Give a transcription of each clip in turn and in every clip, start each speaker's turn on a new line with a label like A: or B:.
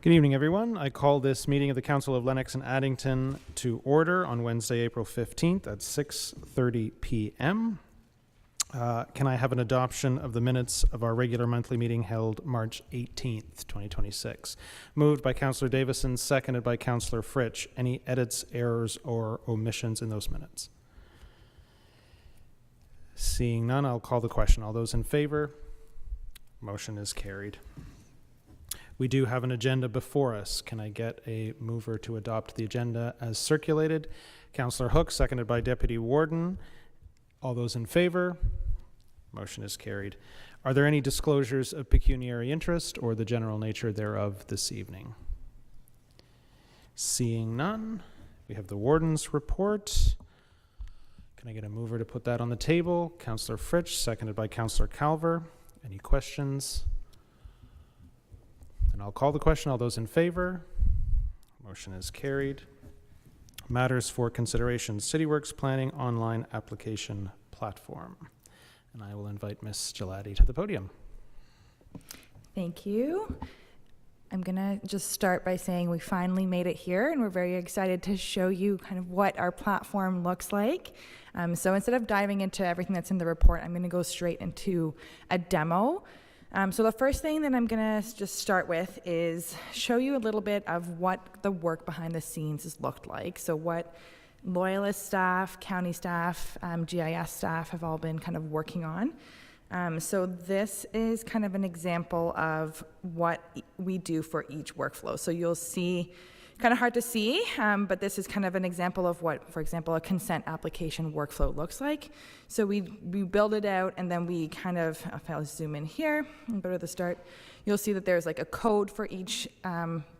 A: Good evening, everyone. I call this meeting of the Council of Lennox and Addington to order on Wednesday, April 15th at 6:30 p.m. Can I have an adoption of the minutes of our regular monthly meeting held March 18th, 2026? Moved by Councillor Davison, seconded by Councillor Fritsch. Any edits, errors, or omissions in those minutes? Seeing none, I'll call the question. All those in favor? Motion is carried. We do have an agenda before us. Can I get a mover to adopt the agenda as circulated? Councillor Hook, seconded by Deputy Warden. All those in favor? Motion is carried. Are there any disclosures of pecuniary interest or the general nature thereof this evening? Seeing none, we have the Warden's report. Can I get a mover to put that on the table? Councillor Fritsch, seconded by Councillor Calver. Any questions? And I'll call the question. All those in favor? Motion is carried. Matters for consideration: CityWorks Planning Online Application Platform. And I will invite Ms. Gelati to the podium.
B: Thank you. I'm gonna just start by saying we finally made it here, and we're very excited to show you kind of what our platform looks like. So instead of diving into everything that's in the report, I'm gonna go straight into a demo. So the first thing that I'm gonna just start with is show you a little bit of what the work behind the scenes has looked like. So what Loyalist staff, county staff, GIS staff have all been kind of working on. So this is kind of an example of what we do for each workflow. So you'll see, kind of hard to see, but this is kind of an example of what, for example, a consent application workflow looks like. So we build it out, and then we kind of, if I'll zoom in here and go to the start, you'll see that there's like a code for each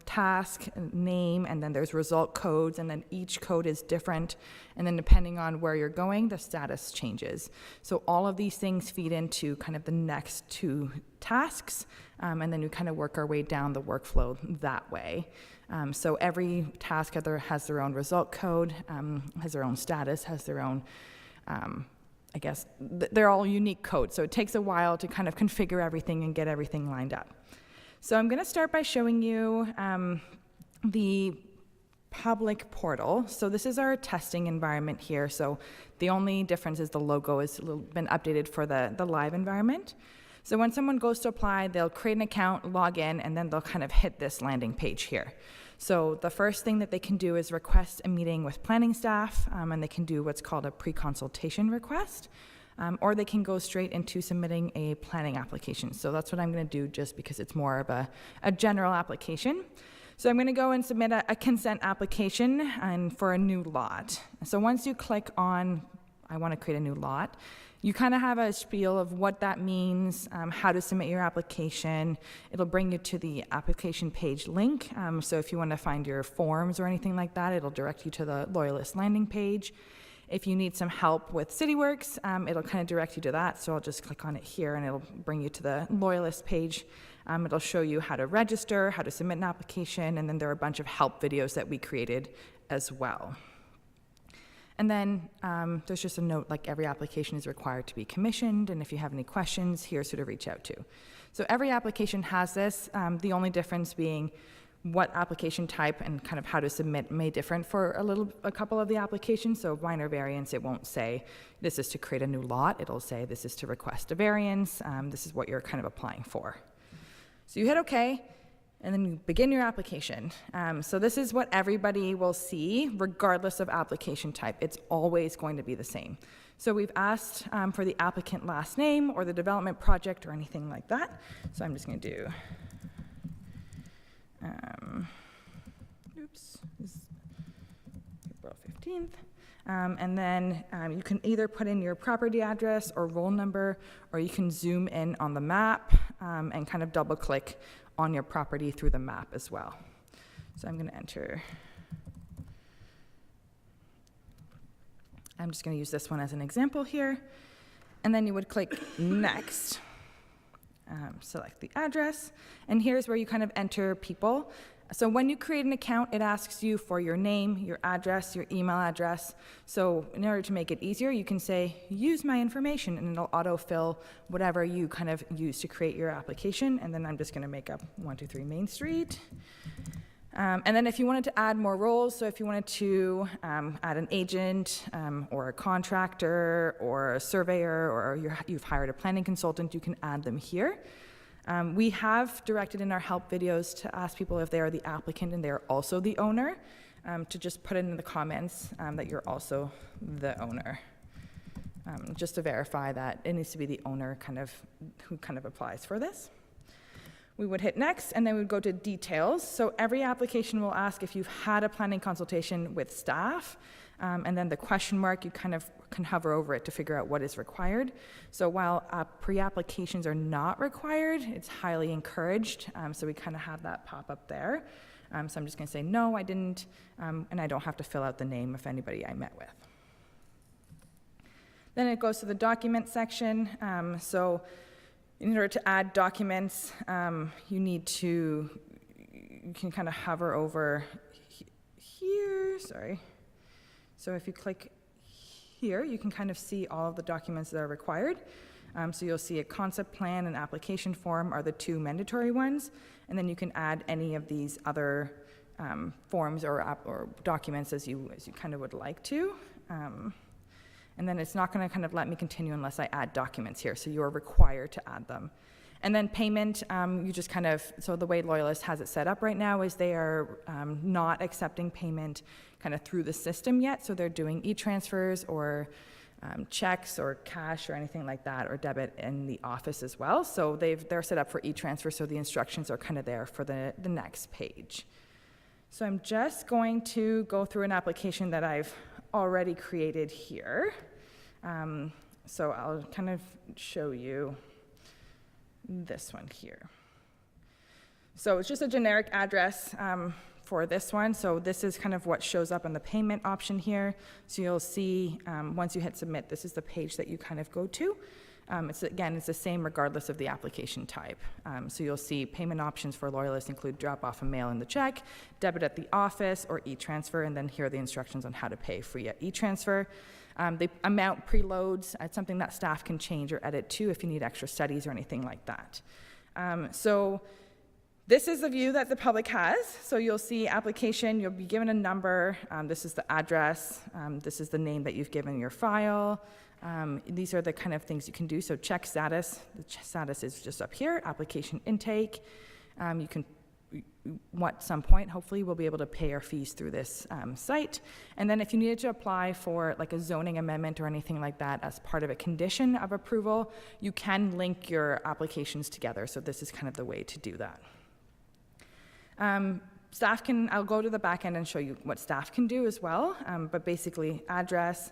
B: task, name, and then there's result codes, and then each code is different, and then depending on where you're going, the status changes. So all of these things feed into kind of the next two tasks, and then we kind of work our way down the workflow that way. So every task has their own result code, has their own status, has their own, I guess, they're all unique codes. So it takes a while to kind of configure everything and get everything lined up. So I'm going to start by showing you the public portal. So this is our testing environment here. So the only difference is the logo has been updated for the live environment. So when someone goes to apply, they'll create an account, log in, and then they'll kind of hit this landing page here. So the first thing that they can do is request a meeting with planning staff, and they can do what's called a pre-consultation request, or they can go straight into submitting a planning application. So that's what I'm going to do, just because it's more of a general application. So I'm going to go and submit a consent application and for a new lot. So once you click on, I want to create a new lot, you kind of have a spiel of what that means, how to submit your application. It'll bring you to the application page link. So if you want to find your forms or anything like that, it'll direct you to the Loyalist landing page. If you need some help with CityWorks, it'll kind of direct you to that. So I'll just click on it here, and it'll bring you to the Loyalist page. It'll show you how to register, how to submit an application, and then there are a bunch of help videos that we created as well. And then there's just a note, like every application is required to be commissioned, and if you have any questions, here's who to reach out to. So every application has this, the only difference being what application type and kind of how to submit may differ for a couple of the applications. So minor variants, it won't say this is to create a new lot. It'll say this is to request a variance. This is what you're kind of applying for. So you hit OK, and then you begin your application. So this is what everybody will see, regardless of application type. It's always going to be the same. So we've asked for the applicant last name or the development project or anything like that. So I'm just going to do, this is April 15th. And then you can either put in your property address or roll number, or you can zoom in on the map and kind of double click on your property through the map as well. So I'm going to enter. I'm just going to use this one as an example here. And then you would click next. Select the address. And here's where you kind of enter people. So when you create an account, it asks you for your name, your address, your email address. So in order to make it easier, you can say, use my information, and it'll autofill whatever you kind of use to create your application. And then I'm just gonna make up 123 Main Street. And then if you wanted to add more roles, so if you wanted to add an agent or a contractor or a surveyor, or you've hired a planning consultant, you can add them here. We have directed in our help videos to ask people if they are the applicant and they're also the owner, to just put it in the comments that you're also the owner, just to verify that it needs to be the owner who applies for this. We would hit next, and then we would go to details. So every application will ask if you've had a planning consultation with staff, and then the question mark, you kind of can hover over it to figure out what is required. So while pre-applications are not required, it's highly encouraged. So we kind of have that pop up there. So I'm just gonna say, no, I didn't, and I don't have to fill out the name of anybody I met with. Then it goes to the document section. So in order to add documents, you can kind of hover over here, sorry. So if you click here, you can kind of see all of the documents that are required. So you'll see a concept plan and application form are the two mandatory ones, and then you can add any of these other forms or documents as you kind of would like to. And then it's not going to kind of let me continue unless I add documents here, so you're required to add them. And then payment, you just kind of, so the way Loyalist has it set up right now is they are not accepting payment kind of through the system yet, so they're doing e-transfers or checks or cash or anything like that, or debit in the office as well. So they're set up for e-transfer, so the instructions are kind of there for the next page. So I'm just going to go through an application that I've already created here. So I'll kind of show you this one here. So it's just a generic address for this one. So this is kind of what shows up on the payment option here. So you'll see once you hit submit, this is the page that you kind of go to. It's the same regardless of the application type. So you'll see payment options for Loyalists include drop off a mail in the check, debit at the office, or e-transfer, and then here are the instructions on how to pay free at e-transfer. The amount preloads, it's something that staff can change or edit too if you need extra studies or anything like that. So this is the view that the public has. So you'll see application, you'll be given a number, this is the address, this is the name that you've given your file. These are the kind of things you can do. So check status, the status is just up here, application intake. You can, at some point, hopefully we'll be able to pay our fees through this site. And then if you needed to apply for like a zoning amendment or anything like that as part of a condition of approval, you can link your applications together. So this is kind of the way to do that. Staff can, I'll go to the back end and show you what staff can do as well. But basically address,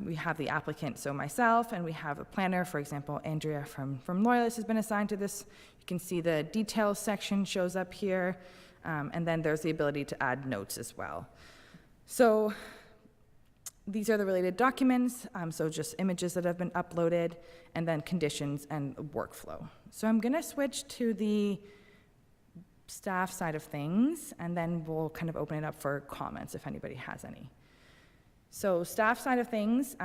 B: we have the applicant, so myself, and we have a planner. For example, Andrea from Loyalist has been assigned to this. You can see the details section shows up here, and then there's the ability to add notes as well. So these are the related documents, so just images that have been uploaded, and then conditions and workflow. So I'm going to switch to the staff side of things, and then we'll kind of open it up for comments if anybody has any. So staff side of things,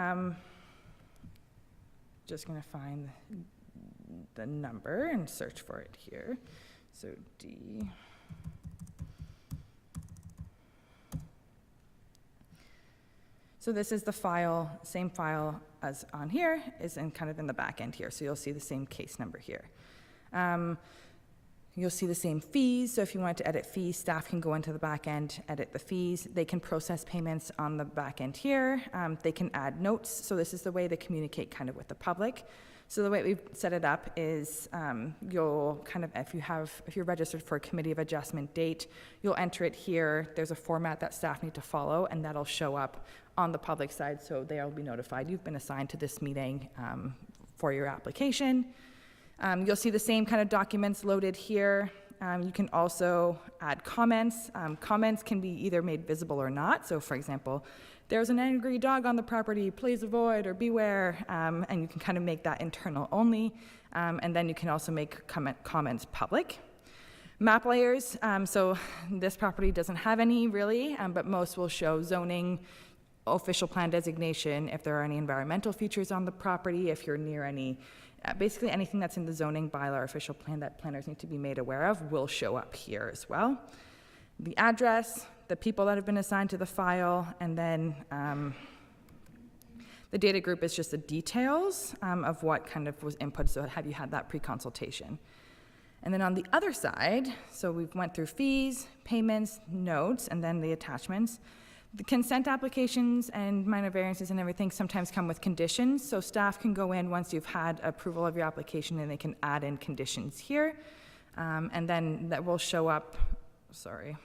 B: just going to find the number and search for it here. So D. So this is the file, same file as on here, is in kind of in the back end here. So you'll see the same case number here. You'll see the same fees. So if you wanted to edit fees, staff can go into the back end, edit the fees. They can process payments on the back end here. They can add notes. So this is the way they communicate kind of with the public. So the way we've set it up is you'll kind of, if you're registered for a committee of adjustment date, you'll enter it here. There's a format that staff need to follow, and that'll show up on the public side, so they'll be notified you've been assigned to this meeting for your application. You'll see the same kind of documents loaded here. You can also add comments. Comments can be either made visible or not. So for example, there's an angry dog on the property, please avoid or beware, and you can kind of make that internal only. And then you can also make comments public. Map layers, so this property doesn't have any really, but most will show zoning, official plan designation, if there are any environmental features on the property, if you're near any, basically anything that's in the zoning bylaw or official plan that planners need to be made aware of will show up here as well. The address, the people that have been assigned to the file, and then the data group is just the details of what kind of was input, so have you had that pre-consultation. And then on the other side, so we've went through fees, payments, notes, and then the attachments. The consent applications and minor variances and everything sometimes come with conditions, so staff can go in once you've had approval of your application and they can add in conditions here. And then that will show up, sorry,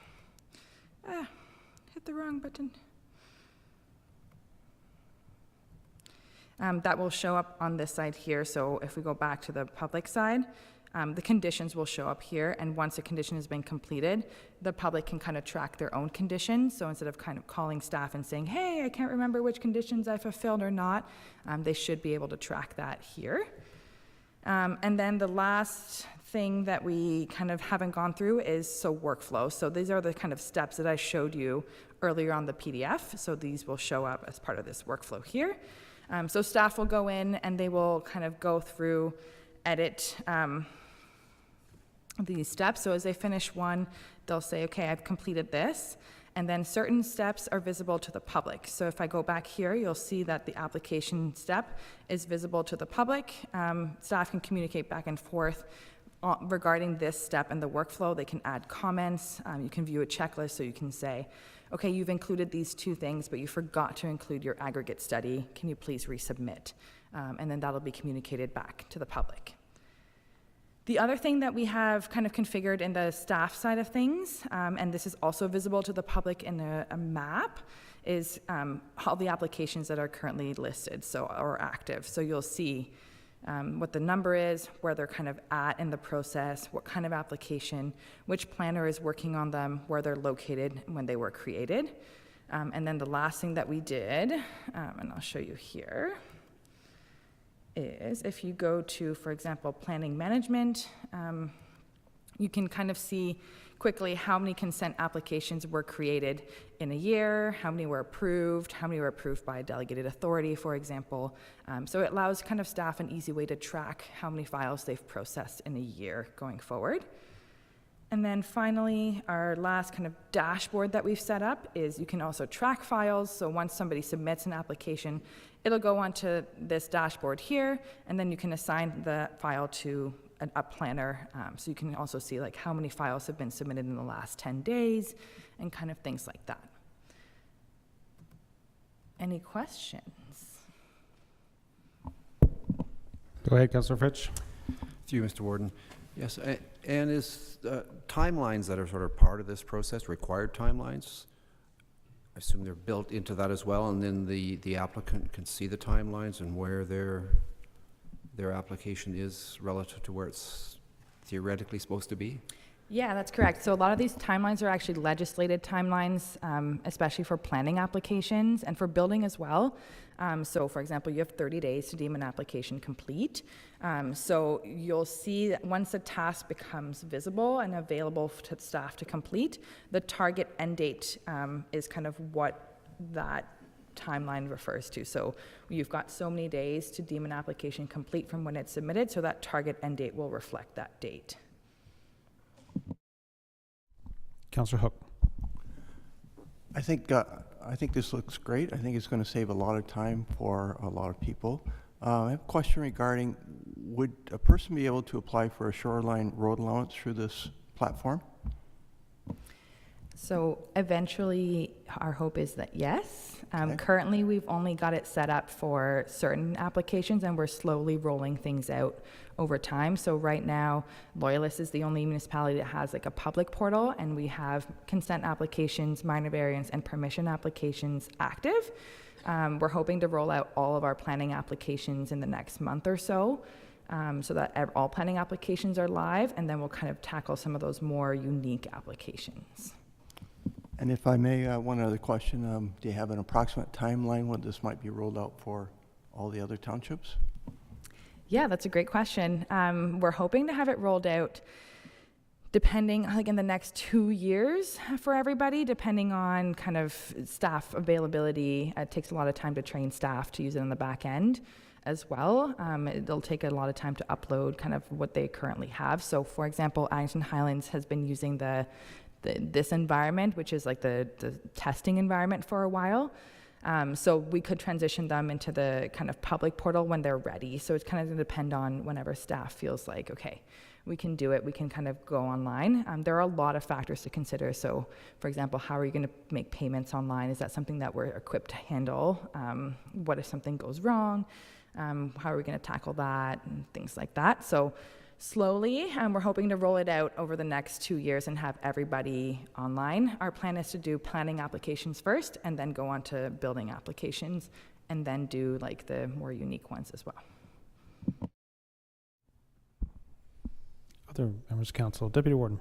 B: hit the wrong button. That will show up on this side here, so if we go back to the public side, the conditions will show up here, and once a condition has been completed, the public can kind of track their own conditions. So instead of kind of calling staff and saying, hey, I can't remember which conditions I fulfilled or not, they should be able to track that here. And then the last thing that we kind of haven't gone through is workflow. So these are the kind of steps that I showed you earlier on the PDF. So these will show up as part of this workflow here. So staff will go in and they will kind of go through, edit these steps. So as they finish one, they'll say, okay, I've completed this. And then certain steps are visible to the public. So if I go back here, you'll see that the application step is visible to the public. Staff can communicate back and forth regarding this step and the workflow. They can add comments. You can view a checklist, so you can say, okay, you've included these 2 things, but you forgot to include your aggregate study. Can you please resubmit? And then that'll be communicated back to the public. The other thing that we have kind of configured in the staff side of things, and this is also visible to the public in a map, is all the applications that are currently listed, or active. So you'll see what the number is, where they're kind of at in the process, what kind of application, which planner is working on them, where they're located, when they were created. And then the last thing that we did, and I'll show you here, is if you go to, for example, planning management, you can kind of see quickly how many consent applications were created in a year, how many were approved by a delegated authority, for example. So it allows kind of staff an easy way to track how many files they've processed in a year going forward. And then finally, our last kind of dashboard that we've set up is you can also track files. So once somebody submits an application, it'll go onto this dashboard here, and then you can assign the file to a planner. So you can also see like how many files have been submitted in the last 10 days and kind of things like that. Any questions?
A: Go ahead, Councillor Fritsch.
C: To you, Mr. Warden. Yes, and is timelines that are sort of part of this process, required timelines? I assume they're built into that as well, and then the applicant can see the timelines and where their application is relative to where it's theoretically supposed to be?
B: Yeah, that's correct. So a lot of these timelines are actually legislated timelines, especially for planning applications and for building as well. So for example, you have 30 days to deem an application complete. So you'll see that once a task becomes visible and available to staff to complete, the target end date is kind of what that timeline refers to. So you've got so many days to deem an application complete from when it's submitted, so that target end date will reflect that date.
A: Councillor Hook.
D: I think this looks great. I think it's going to save a lot of time for a lot of people. I have a question regarding, would a person be able to apply for a shoreline road allowance through this platform?
B: So eventually, our hope is that yes.
D: Okay.
B: Currently, we've only got it set up for certain applications, and we're slowly rolling things out over time. So right now, Loyalist is the only municipality that has like a public portal, and we have consent applications, minor variance, and permission applications active. We're hoping to roll out all of our planning applications in the next month or so, so that all planning applications are live, and then we'll kind of tackle some of those more unique applications.
D: And if I may, one other question. Do you have an approximate timeline when this might be rolled out for all the other townships?
B: Yeah, that's a great question. We're hoping to have it rolled out depending, like in the next 2 years for everybody, depending on kind of staff availability. It takes a lot of time to train staff to use it on the back end as well. It'll take a lot of time to upload kind of what they currently have. So for example, Addington Highlands has been using this environment, which is like the testing environment for a while. So we could transition them into the kind of public portal when they're ready. So it's kind of going to depend on whenever staff feels like, okay, we can do it, we can kind of go online. There are a lot of factors to consider. So for example, how are you going to make payments online? Is that something that we're equipped to handle? What if something goes wrong? How are we going to tackle that? And things like that. So slowly, we're hoping to roll it out over the next 2 years and have everybody online. Our plan is to do planning applications first and then go on to building applications and then do like the more unique ones as well.
A: Other members of council, Deputy Warden.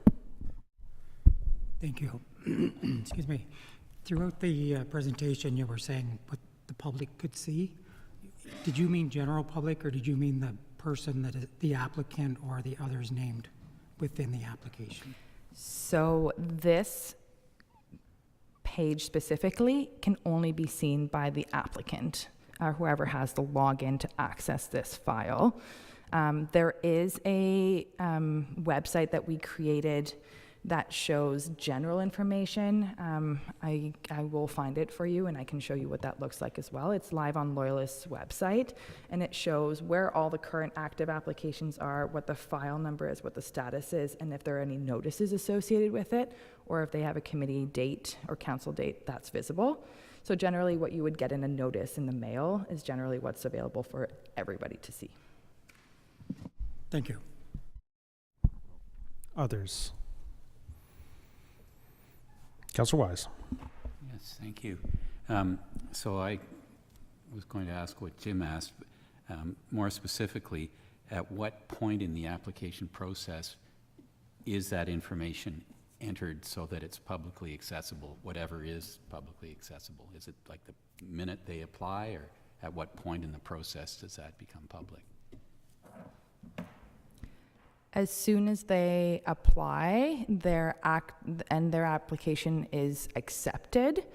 E: Thank you. Excuse me. Throughout the presentation, you were saying what the public could see. Did you mean general public, or did you mean the person that is the applicant or the others named within the application?
B: So this page specifically can only be seen by the applicant or whoever has the login to access this file. There is a website that we created that shows general information. I will find it for you and I can show you what that looks like as well. It's live on Loyalist's website and it shows where all the current active applications are, what the file number is, what the status is, and if there are any notices associated with it, or if they have a committee date or council date that's visible. So generally what you would get in a notice in the mail is generally what's available for everybody to see.
E: Thank you.
A: Others. Councillor Wise.
F: Yes, thank you. So I was going to ask what Jim asked, more specifically, at what point in the application process is that information entered so that it's publicly accessible, whatever is publicly accessible? Is it like the minute they apply, or at what point in the process does that become public?
B: As soon as they apply, their application is accepted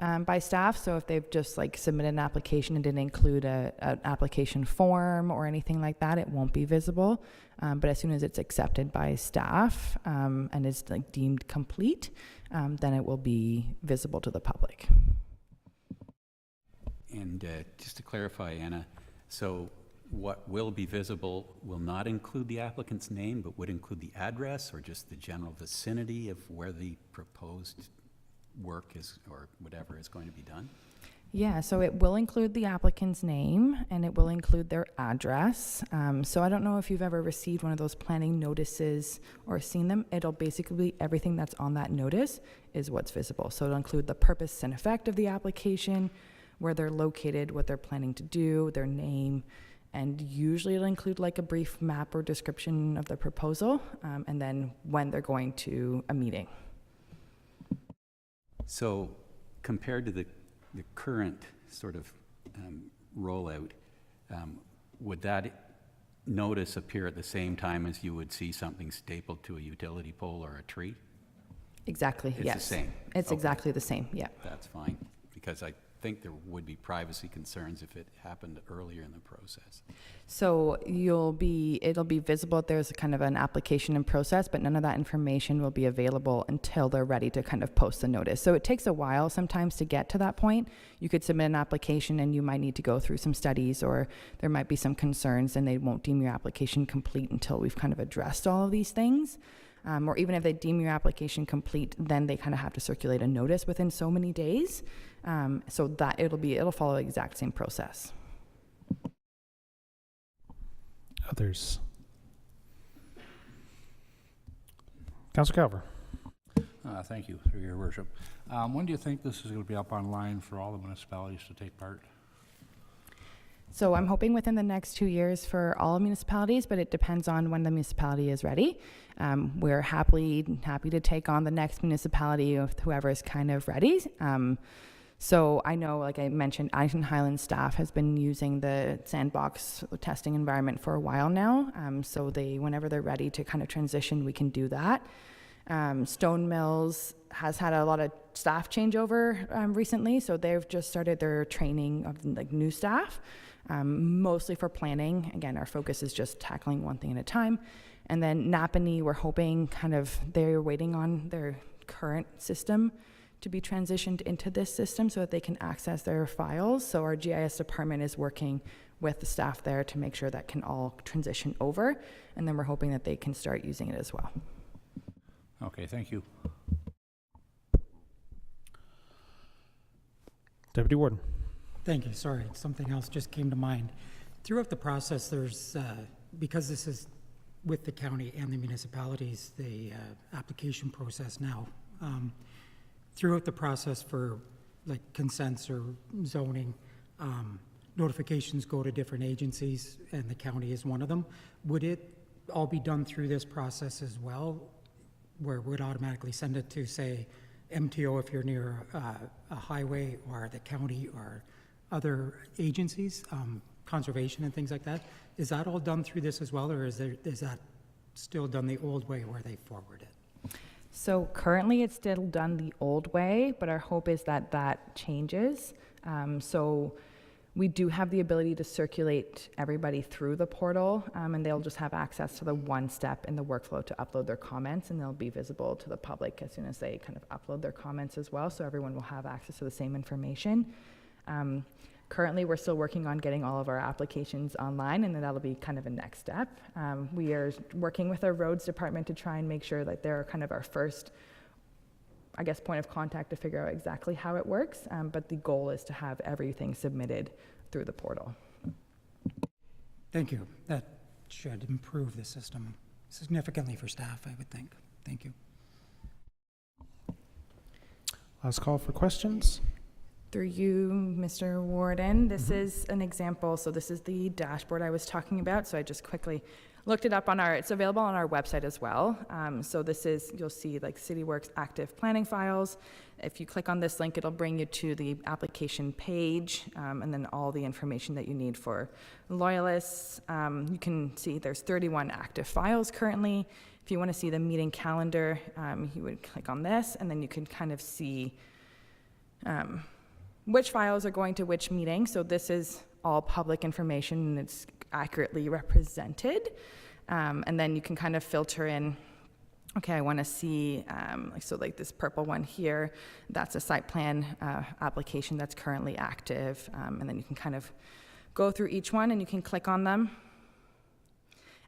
B: by staff. So if they've just like submitted an application and didn't include an application form or anything like that, it won't be visible. But as soon as it's accepted by staff and is like deemed complete, then it will be visible to the public.
F: And just to clarify, Anna, so what will be visible will not include the applicant's name, but would include the address or just the general vicinity of where the proposed work is or whatever is going to be done?
B: Yeah, so it will include the applicant's name and it will include their address. So I don't know if you've ever received one of those planning notices or seen them. It'll basically, everything that's on that notice is what's visible. So it'll include the purpose and effect of the application, where they're located, what they're planning to do, their name, and usually it'll include like a brief map or description of the proposal, and then when they're going to a meeting.
F: So compared to the current sort of rollout, would that notice appear at the same time as you would see something stapled to a utility pole or a tree?
B: Exactly,
F: It's
B: yes.
F: the same?
B: It's
F: Okay.
B: exactly the same, yeah.
F: That's fine, because I think there would be privacy concerns if it happened earlier in the process.
B: So it'll be visible if there's kind of an application in process, but none of that information will be available until they're ready to kind of post the notice. So it takes a while sometimes to get to that point. You could submit an application and you might need to go through some studies, or there might be some concerns and they won't deem your application complete until we've kind of addressed all of these things. Or even if they deem your application complete, then they kind of have to circulate a notice within so many days. So that it'll follow the exact same process.
A: Others. Councillor Calver.
G: Thank you, through your worship. When do you think this is going to be up online for all the municipalities to take part?
B: So I'm hoping within the next 2 years for all municipalities, but it depends on when the municipality is ready. We're happy to take on the next municipality of whoever is kind of ready. So I know, like I mentioned, Addington Highlands staff has been using the sandbox testing environment for a while now. So whenever they're ready to kind of transition, we can do that. Stone Mills has had a lot of staff changeover recently, so they've just started their training of like new staff, mostly for planning. Again, our focus is just tackling one thing at a time. And then Napanee, we're hoping they're waiting on their current system to be transitioned into this system so that they can access their files. So our GIS department is working with the staff there to make sure that can all transition over. And then we're hoping that they can start using it as well.
G: Okay, thank you.
A: Deputy Warden.
E: Thank you. Sorry, something else just came to mind. Throughout the process, there's, because this is with the county and the municipalities, the application process now, throughout the process for like consents or zoning, notifications go to different agencies and the county is one of them. Would it all be done through this process as well, where we'd automatically send it to, say, MTO if you're near a highway, or the county or other agencies, conservation and things like that? Is that all done through this as well, or is that still done the old way where they forward it?
B: So currently it's still done the old way, but our hope is that that changes. So we do have the ability to circulate everybody through the portal, and they'll just have access to the one step in the workflow to upload their comments, and they'll be visible to the public as soon as they kind of upload their comments as well, so everyone will have access to the same information. Currently, we're still working on getting all of our applications online, and then that'll be kind of a next step. We are working with our roads department to try and make sure that they're kind of our first, I guess, point of contact to figure out exactly how it works. But the goal is to have everything submitted through the portal.
E: Thank you. That should improve the system significantly for staff, I would think. Thank you.
A: Last call for questions.
B: Through you, Mr. Warden, this is an example. So this is the dashboard I was talking about. So I just quickly looked it up it's available on our website as well. So this is, you'll see like CityWorks active planning files. If you click on this link, it'll bring you to the application page, and then all the information that you need for loyalists. You can see there's 31 active files currently. If you want to see the meeting calendar, you would click on this, and then you can kind of see which files are going to which meeting. So this is all public information, and it's accurately represented. And then you can kind of filter in, okay, I want to see, like this purple one here, that's a site plan application that's currently active. And then you can kind of go through each one, and you can click on them.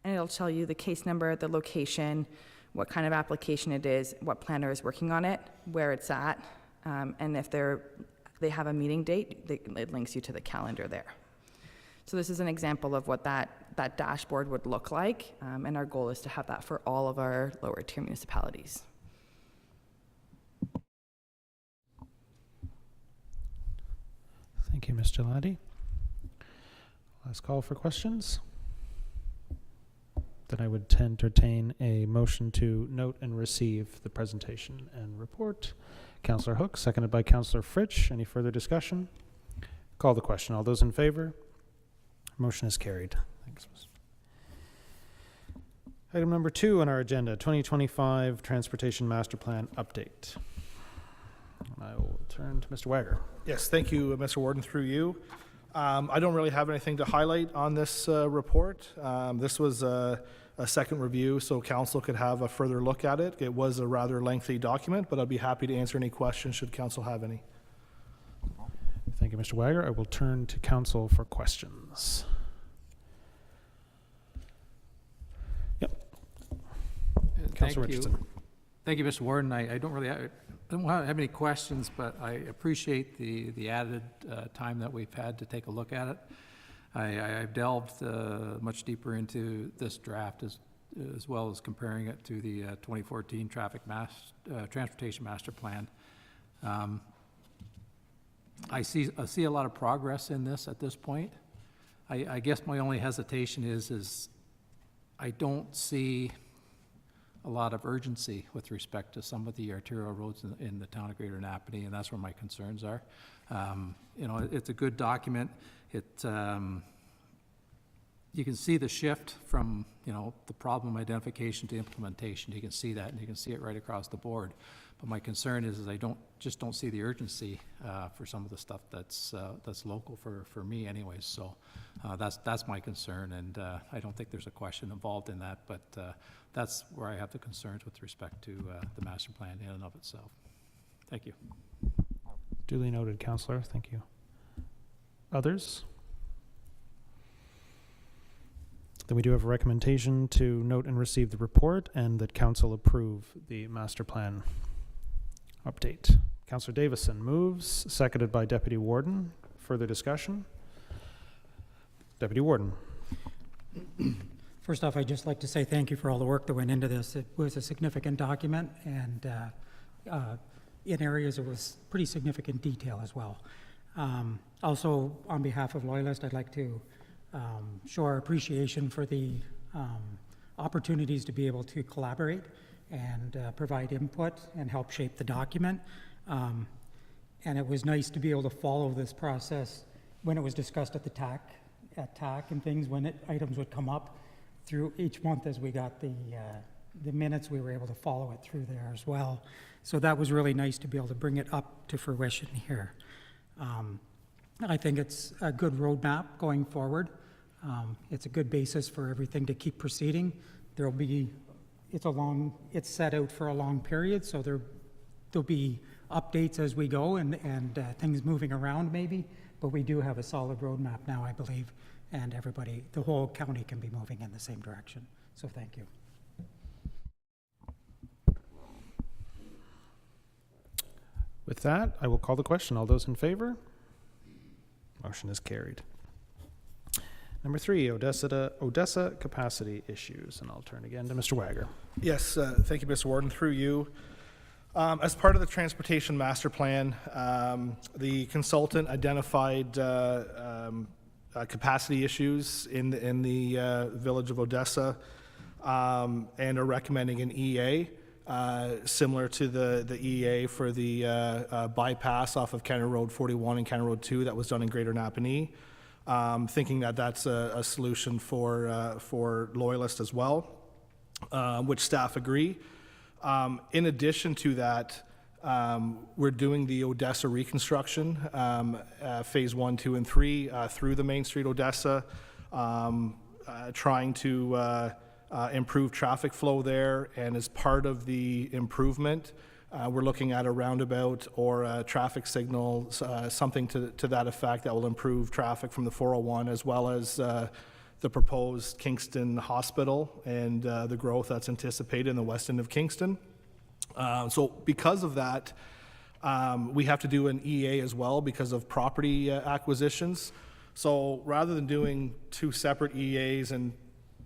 B: And it'll tell you the case number, the location, what kind of application it is, what planner is working on it, where it's at, and if they have a meeting date, it links you to the calendar there. So this is an example of what that dashboard would look like, and our goal is to have that for all of our lower tier municipalities.
A: Thank you, Ms. Gelati. Last call for questions. Then I would entertain a motion to note and receive the presentation and report. Councillor Hook, seconded by Councillor Fritsch. Any further discussion? Call the question. All those in favor? Motion is carried. Thanks. Item number 2 on our agenda, 2025 Transportation Master Plan update. I will turn to Mr. Wagger.
H: Yes, thank you, Mr. Warden, through you. I don't really have anything to highlight on this report. This was a second review, so council could have a further look at it. It was a rather lengthy document, but I'd be happy to answer any questions should council have any.
A: Thank you, Mr. Wagger. I will turn to council for questions. Yep. Councilor Richardson.
I: Thank you, Mr. Warden. I don't have any questions, but I appreciate the added time that we've had to take a look at it. I've delved much deeper into this draft as well as comparing it to the 2014 Transportation Master Plan. I see a lot of progress in this at this point. I guess my only hesitation is I don't see a lot of urgency with respect to some of the arterial roads in the town of Greater Napanee, and that's where my concerns are. You know, it's a good document. You can see the shift from, you know, the problem identification to implementation. You can see that, and you can see it right across the board. But my concern is I don't see the urgency for some of the stuff that's local for me anyways. So that's my concern, and I don't think there's a question involved in that, but that's where I have the concerns with respect to the master plan in and of itself. Thank you.
A: Duly noted, Councillor. Thank you. Others? Then we do have a recommendation to note and receive the report and that council approve the master plan update. Councillor Davison moves, seconded by Deputy Warden. Further discussion? Deputy Warden.
E: First off, I'd just like to say thank you for all the work that went into this. It was a significant document, and in areas it was pretty significant detail as well. Also, on behalf of Loyalist, I'd like to show our appreciation for the opportunities to be able to collaborate and provide input and help shape the document. And it was nice to be able to follow this process when it was discussed at the TAC and things, when items would come up through each month as we got the minutes, we were able to follow it through there as well. So that was really nice to be able to bring it up to fruition here. I think it's a good roadmap going forward. It's a good basis for everything to keep proceeding. It's set out for a long period, so there'll be updates as we go and things moving around maybe, but we do have a solid roadmap now, I believe, and the whole county can be moving in the same direction. So thank you.
A: With that, I will call the question. All those in favor? Motion is carried. Number 3, Odessa capacity issues, and I'll turn again to Mr. Wagger.
H: Yes, thank you, Mr. Warden. Through you. As part of the transportation master plan, the consultant identified capacity issues in the village of Odessa and are recommending an EA similar to the EA for the bypass off of Canada Road 41 and Canada Road 2 that was done in Greater Napanee. Thinking that that's a solution for Loyalist as well, which staff agree. In addition to that, we're doing the Odessa reconstruction, phase 1, 2, and 3 through the Main Street Odessa, trying to improve traffic flow there. And as part of the improvement, we're looking at a roundabout or a traffic signal, something to that effect that will improve traffic from the 401, as well as the proposed Kingston Hospital and the growth that's anticipated in the west end of Kingston. So because of that, we have to do an EA as well because of property acquisitions. So rather than doing 2 separate EAs and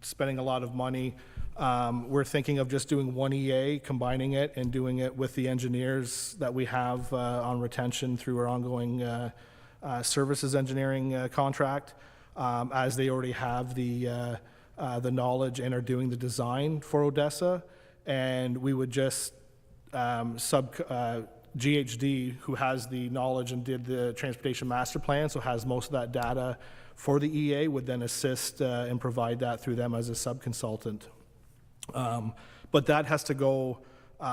H: spending a lot of money, we're thinking of just doing one EA, combining it, and doing it with the engineers that we have on retention through our ongoing services engineering contract, as they already have the knowledge and are doing the design for Odessa. And we would just GHD, who has the knowledge and did the transportation master plan, so has most of that data for the EA, would then assist and provide that through them as a sub-consultant. But that has to go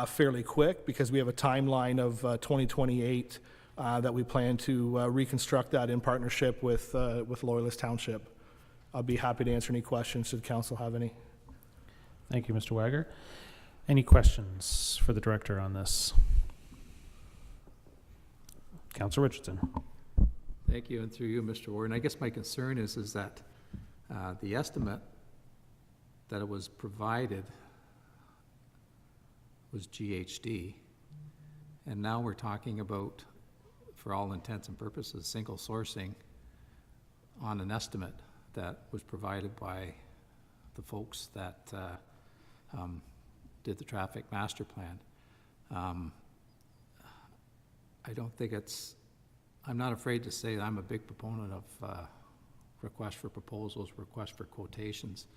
H: fairly quick because we have a timeline of 2028 that we plan to reconstruct that in partnership with Loyalist Township. I'll be happy to answer any questions should council have any.
A: Thank you, Mr. Wagger. Any questions for the director on this? Councillor Richardson.
I: Thank you, and through you, Mr. Warden. I guess my concern is that the estimate that it was provided was GHD, and now we're talking about, for all intents and purposes, single sourcing on an estimate that was provided by the folks that did the traffic master plan. I don't think I'm not afraid to say that I'm a big proponent of requests for proposals, requests for quotations.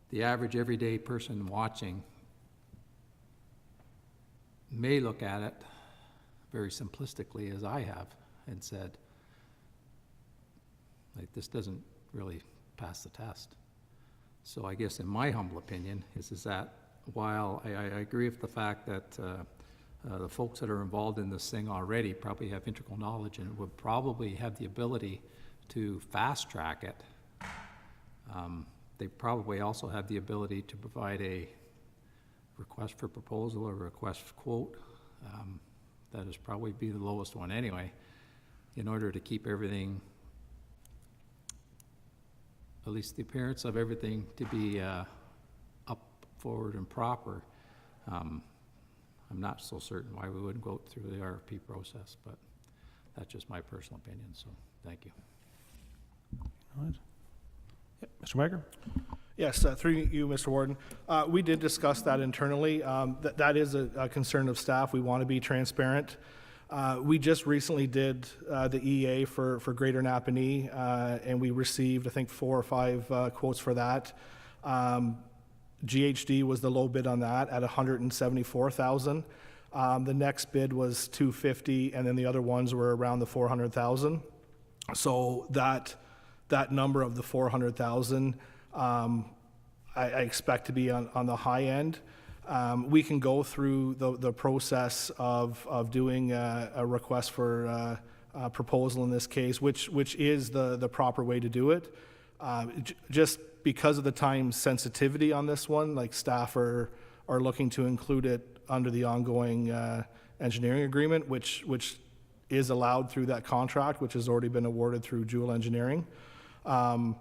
I: the average everyday person watching may look at it very simplistically, as I have, and said, like, this doesn't really pass the test. So I guess in my humble opinion is that while I agree with the fact that the folks that are involved in this thing already probably have integral knowledge and would probably have the ability to fast track it, they probably also have the ability to provide a request for proposal or request for quote. That is probably be the lowest one anyway, in order to keep everything, at least the appearance of everything, to be up, forward, and proper. I'm not so certain why we wouldn't go through the RFP process, but that's just my personal opinion, so thank you.
A: All right. Yep. Mr. Wager?
H: Yes, through you, Mr. Warden. We did discuss that internally. That is a concern of staff. We want to be transparent. We just recently did the EA for Greater Napanee, and we received, I think, 4 or 5 quotes for that. GHD was the low bid on that at $174,000. The next bid was $250,000, and then the other ones were around the $400,000. So that number of the $400,000, I expect to be on the high end. We can go through the process of doing a request for a proposal in this case, which is the proper way to do it. Just because of the time sensitivity on this one, like, staff are looking to include it under the ongoing engineering agreement, which is allowed through that contract, which has already been awarded through Jewel Engineering. Yeah,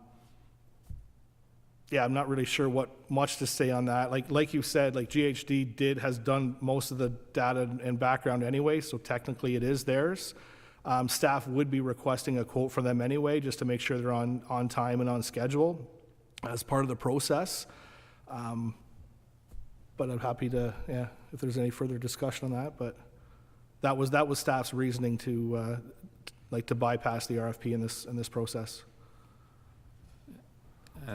H: I'm not really sure what much to say on that. Like you said, like, GHD has done most of the data and background anyway, so technically it is theirs. Staff would be requesting a quote for them anyway, just to make sure they're on time and on schedule as part of the process. But I'm happy to, if there's any further discussion on that. But that was staff's reasoning to bypass the RFP in this process.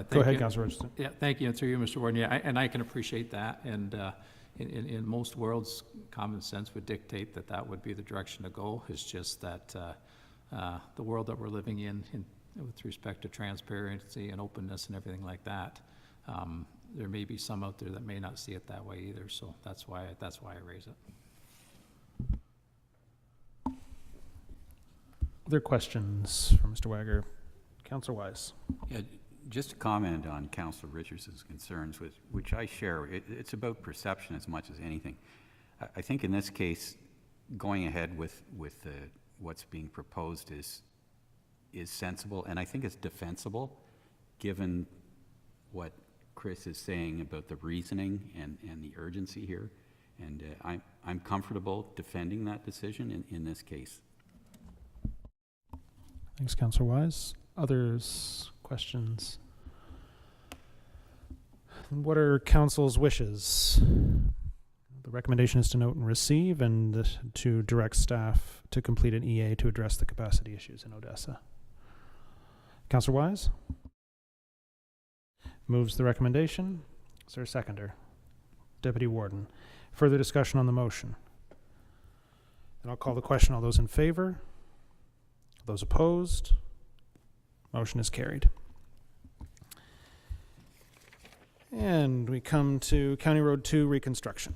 A: Go ahead, Councilor Richardson.
I: Yeah, thank you, and through you, Mr. Warden. Yeah, and I can appreciate that, and in most worlds, common sense would dictate that would be the direction to go. It's just that the world that we're living in with respect to transparency and openness and everything like that, there may be some out there that may not see it that way either. So that's why I raise it.
A: Other questions for Mr. Wager? Councilor Wise.
F: Yeah, just to comment on Councilor Richardson's concerns, which I share. It's about perception as much as anything. I think in this case, going ahead with what's being proposed is sensible, and I think it's defensible, given what Chris is saying about the reasoning and the urgency here. And I'm comfortable defending that decision in this case.
A: Thanks, Councilor Wise. Others? Questions? What are council's wishes? The recommendation is to note and receive, and to direct staff to complete an EA to address the capacity issues in Odessa. Councilor Wise moves the recommendation. Is there a seconder? Deputy Warden. Further discussion on the motion? Then I'll call the question. All those in favor? Those opposed? Motion is carried. And we come to County Road 2 reconstruction.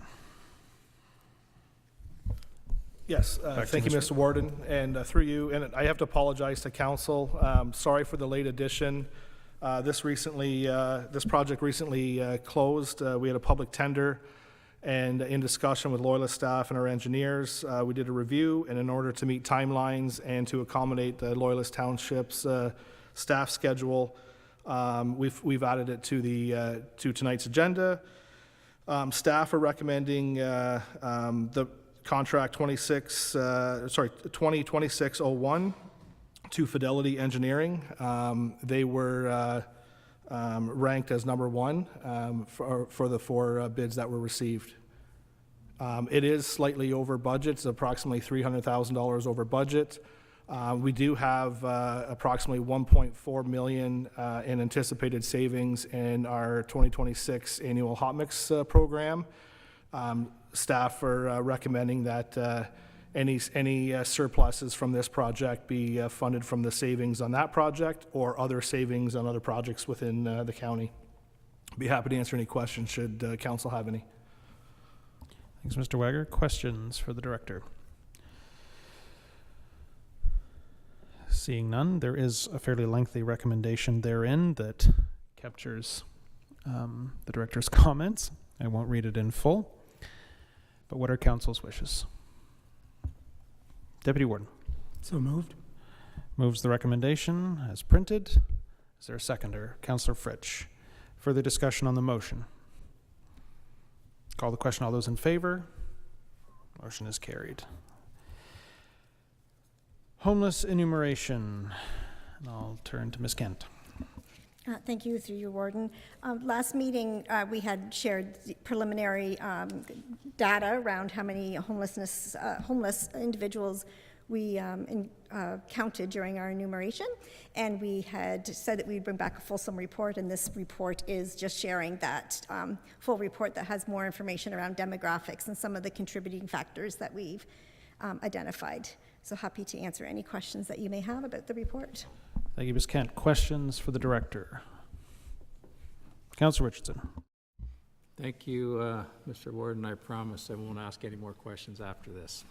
H: Yes, thank you, Mr. Warden, and through you, and I have to apologize to council. Sorry for the late addition. This project recently closed. We had a public tender, and in discussion with Loyalist staff and our engineers, we did a review, and in order to meet timelines and to accommodate the Loyalist Township's staff schedule, we've added it to tonight's agenda. Staff are recommending the contract 2026-01 to Fidelity Engineering. They were ranked as number 1 for the 4 bids that were received. It is slightly over budget. It's approximately $300,000 over budget. We do have approximately 1.4 million in anticipated savings in our 2026 annual hot mix program. Staff are recommending that any surpluses from this project be funded from the savings on that project or other savings on other projects within the county. Be happy to answer any questions should council have any.
A: Thanks, Mr. Wager. Questions for the director? Seeing none, there is a fairly lengthy recommendation therein that captures the director's comments. I won't read it in full, but what are council's wishes? Deputy Warden.
E: So moved.
A: Moves the recommendation as printed. Is there a seconder? Councillor Fritsch. Further discussion on the motion? Call the question. All those in favor? Motion is carried. Homeless enumeration. And I'll turn to Ms. Kent.
J: Thank you, through your warden. Last meeting, we had shared the preliminary data around how many homeless individuals we counted during our enumeration, and we had said that we'd bring back a fulsome report, and this report is just sharing that full report that has more information around demographics and some of the contributing factors that we've identified. So happy to answer any questions that you may have about the report.
A: Thank you, Ms. Kent. Questions for the director? Councillor Richardson.
I: Thank you, Mr. Warden. I promise I won't ask any more questions after this.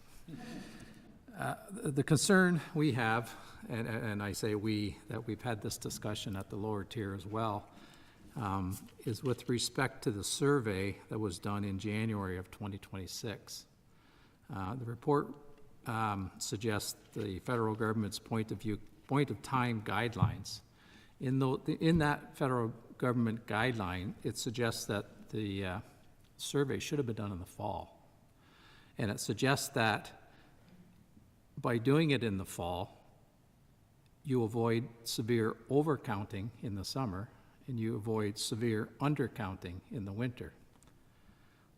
I: The concern we have, and I say we, that we've had this discussion at the lower tier as well, is with respect to the survey that was done in January of 2026. The report suggests the federal government's point of time guidelines. In that federal government guideline, it suggests that the survey should have been done in the fall. And it suggests that by doing it in the fall, you avoid severe overcounting in the summer, and you avoid severe undercounting in the winter.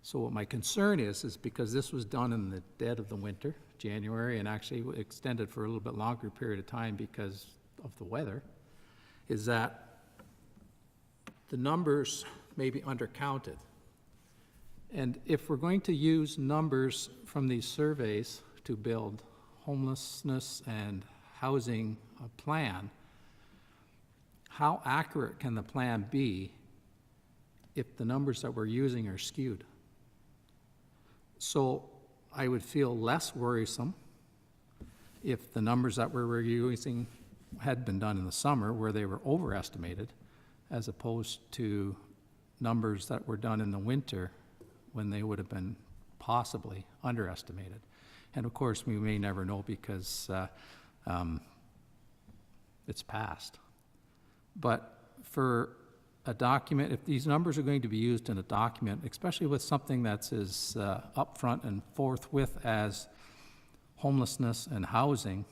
I: So what my concern is because this was done in the dead of the winter, January, and actually extended for a little bit longer period of time because of the weather, is that the numbers may be undercounted. And if we're going to use numbers from these surveys to build homelessness and housing plan, how accurate can the plan be if the numbers that we're using are skewed? So I would feel less worrisome if the numbers that we were using had been done in the summer where they were overestimated, as opposed to numbers that were done in the winter when they would have been possibly underestimated. And of course, we may never know because it's past. But for a document, if these numbers are going to be used in a document, especially with something that's as upfront and forthwith as homelessness and housing,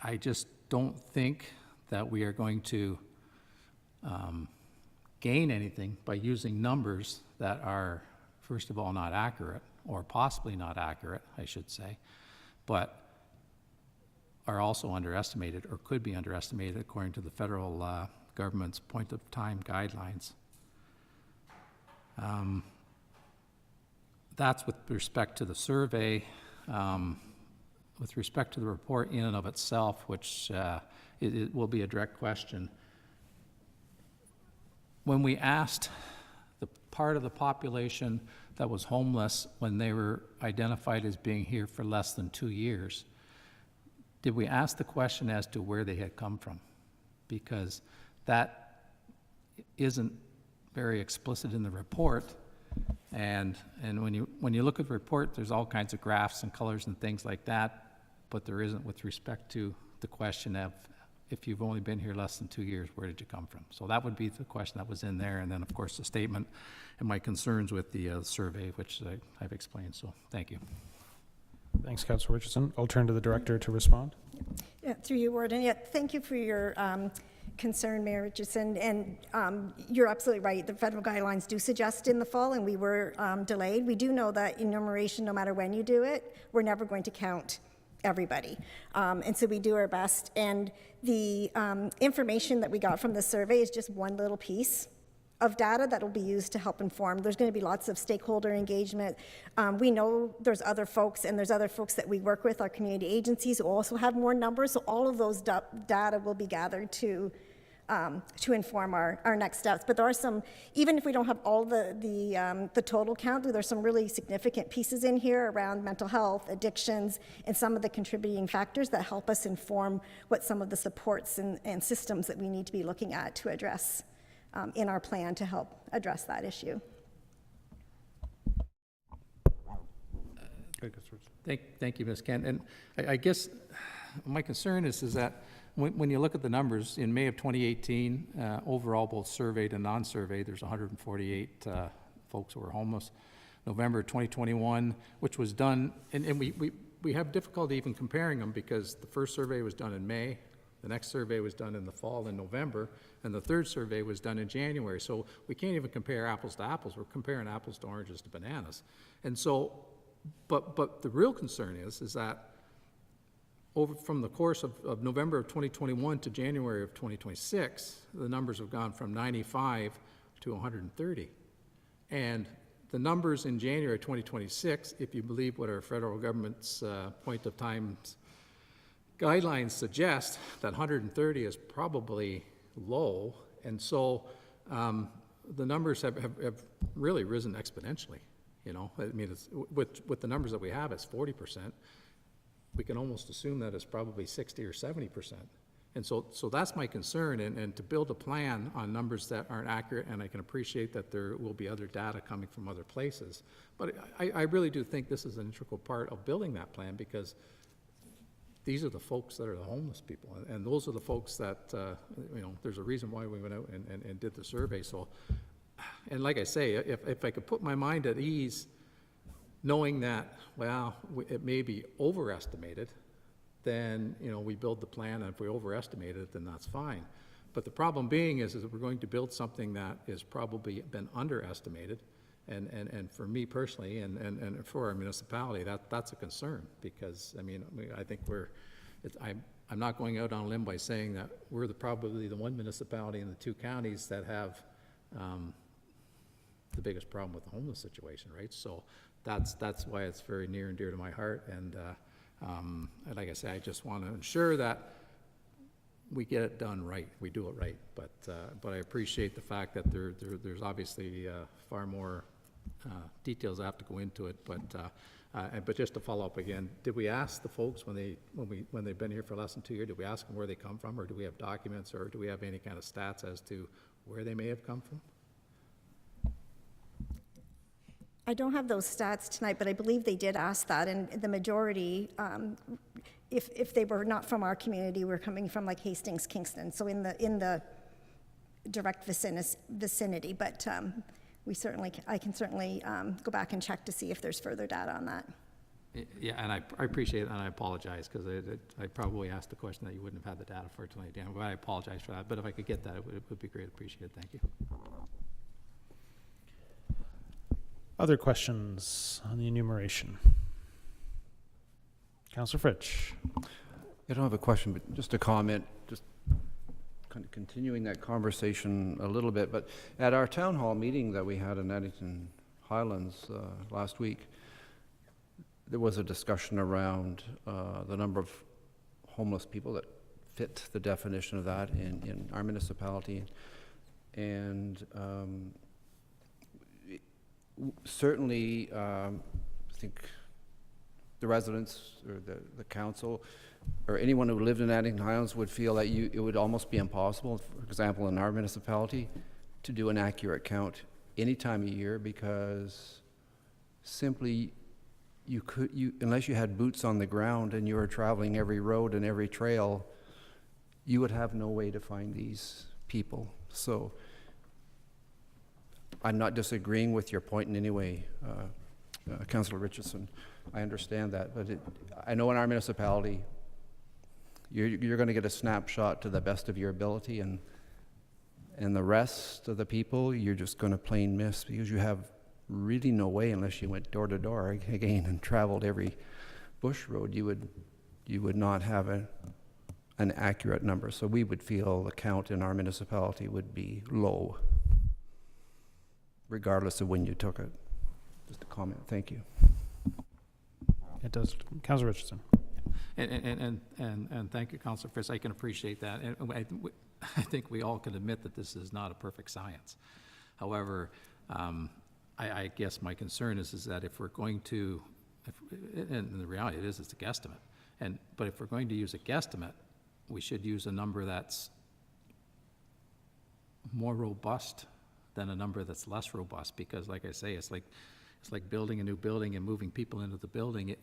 I: I just don't think that we are going to gain anything by using numbers that are, first of all, not accurate, or possibly not accurate, I should say, but are also underestimated or could be underestimated according to the federal government's point of time guidelines. That's with respect to the survey. With respect to the report in and of itself, which it will be a direct question, when we asked the part of the population that was homeless when they were identified as being here for less than 2 years, did we ask the question as to where they had come from? Because that isn't very explicit in the report, and when you look at the report, there's all kinds of graphs and colors and things like that, but there isn't with respect to the question of, if you've only been here less than 2 years, where did you come from? So that would be the question that was in there, and then of course the statement and my concerns with the survey, which I've explained, so thank you.
A: Thanks, Councillor Richardson. I'll turn to the director to respond.
J: Yeah, through you, Warden. Yeah, thank you for your concern, Mayor Richardson, and you're absolutely right. The federal guidelines do suggest in the fall, and we were delayed. We do know that enumeration, no matter when you do it, we're never going to count everybody. And so we do our best. And the information that we got from the survey is just one little piece of data that will be used to help inform. There's going to be lots of stakeholder engagement. We know there's other folks, and there's other folks that we work with, our community agencies, who also have more numbers. So all of those data will be gathered to inform our next steps. But there are some, even if we don't have all the total count, there's some really significant pieces in here around mental health, addictions, and some of the contributing factors that help us inform what some of the supports and systems that we need to be looking at to address in our plan to help address that issue.
I: Thank you, Ms. Kent. And I guess my concern is that when you look at the numbers, in May of 2018, overall, both surveyed and non-surveyed, there's 148 folks who were homeless. November 2021, which was done, and we have difficulty even comparing them because the first survey was done in May, the next survey was done in the fall in November, and the third survey was done in January. So we can't even compare apples to apples. We're comparing apples to oranges to bananas. And so, but the real concern is that over from the course of November of 2021 to January of 2026, the numbers have gone from 95 to 130. And the numbers in January 2026, if you believe what our federal government's point of time guidelines suggest, that 130 is probably low. And so the numbers have really risen exponentially. You know, I mean, it's, with the numbers that we have, it's 40%. We can almost assume that it's probably 60 or 70%. And so that's my concern, and to build a plan on numbers that aren't accurate, and I can appreciate that there will be other data coming from other places. But I really do think this is an integral part of building that plan, because these are the folks that are the homeless people, and those are the folks that, you know, there's a reason why we went out and did the survey. So, and like I say, if I could put my mind at ease, knowing that, well, it may be overestimated, then, you know, we build the plan, and if we overestimate it, then that's fine. But the problem being is that we're going to build something that is probably been underestimated, and for me personally, and for our municipality, that's a concern, because, I mean, I think I'm not going out on a limb by saying that we're probably the one municipality in the two counties that have the biggest problem with the homeless situation, right? So that's why it's very near and dear to my heart, and like I say, I just want to ensure that we get it done right, we do it right. But I appreciate the fact that there's obviously far more details that have to go into it. But just to follow up again, did we ask the folks when they've been here for less than 2 years? Did we ask them where they come from, or do we have documents, or do we have any kind of stats as to where they may have come from?
J: I don't have those stats tonight, but I believe they did ask that, and the majority, if they were not from our community, were coming from like Hastings, Kingston, so in the direct vicinity. But I can certainly go back and check to see if there's further data on that.
I: Yeah, and I appreciate it, and I apologize, because I probably asked the question that you wouldn't have had the data for tonight, Dan, but I apologize for that. But if I could get that, it would be great. Appreciate it. Thank you.
A: Other questions on the enumeration? Councillor Fritsch.
C: I don't have a question, but just a comment, just kind of continuing that conversation a little bit. But at our town hall meeting that we had in Addington Highlands last week, there was a discussion around the number of homeless people that fit the definition of that in our municipality. And certainly, I think the residents or the council or anyone who lived in Addington Highlands would feel that it would almost be impossible, for example, in our municipality, to do an accurate count any time of year, because simply unless you had boots on the ground and you were traveling every road and every trail, you would have no way to find these people. So I'm not disagreeing with your point in any way, Councillor Richardson. I understand that, but I know in our municipality, you're going to get a snapshot to the best of your ability, and the rest of the people, you're just going to plain miss, because you have really no way, unless you went door to door again and traveled every bush road, you would you would not have an accurate number. So we would feel the count in our municipality would be low, regardless of when you took it. Just a comment. Thank you.
A: It does. Councillor Richardson.
I: And thank you, Councillor Fritz. I can appreciate that. And I think we all can admit that this is not a perfect science. However, I guess my concern is that if we're going to, and the reality is it's a guesstimate, but if we're going to use a guesstimate, we should use a number that's more robust than a number that's less robust, because like I say, it's like building a new building and moving people into the building.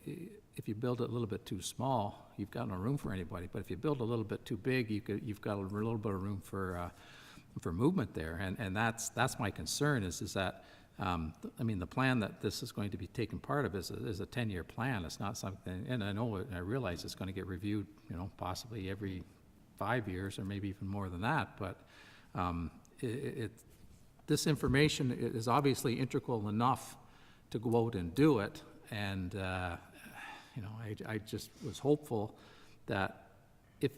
I: If you build it a little bit too small, you've got no room for anybody. But if you build a little bit too big, you've got a little bit of room for movement there. And that's my concern is that, I mean, the plan that this is going to be taken part of is a 10-year plan. It's not something, and I know and I realize it's going to get reviewed, possibly every 5 years or maybe even more than that. But this information is obviously integral enough to go out and do it, and I just was hopeful that if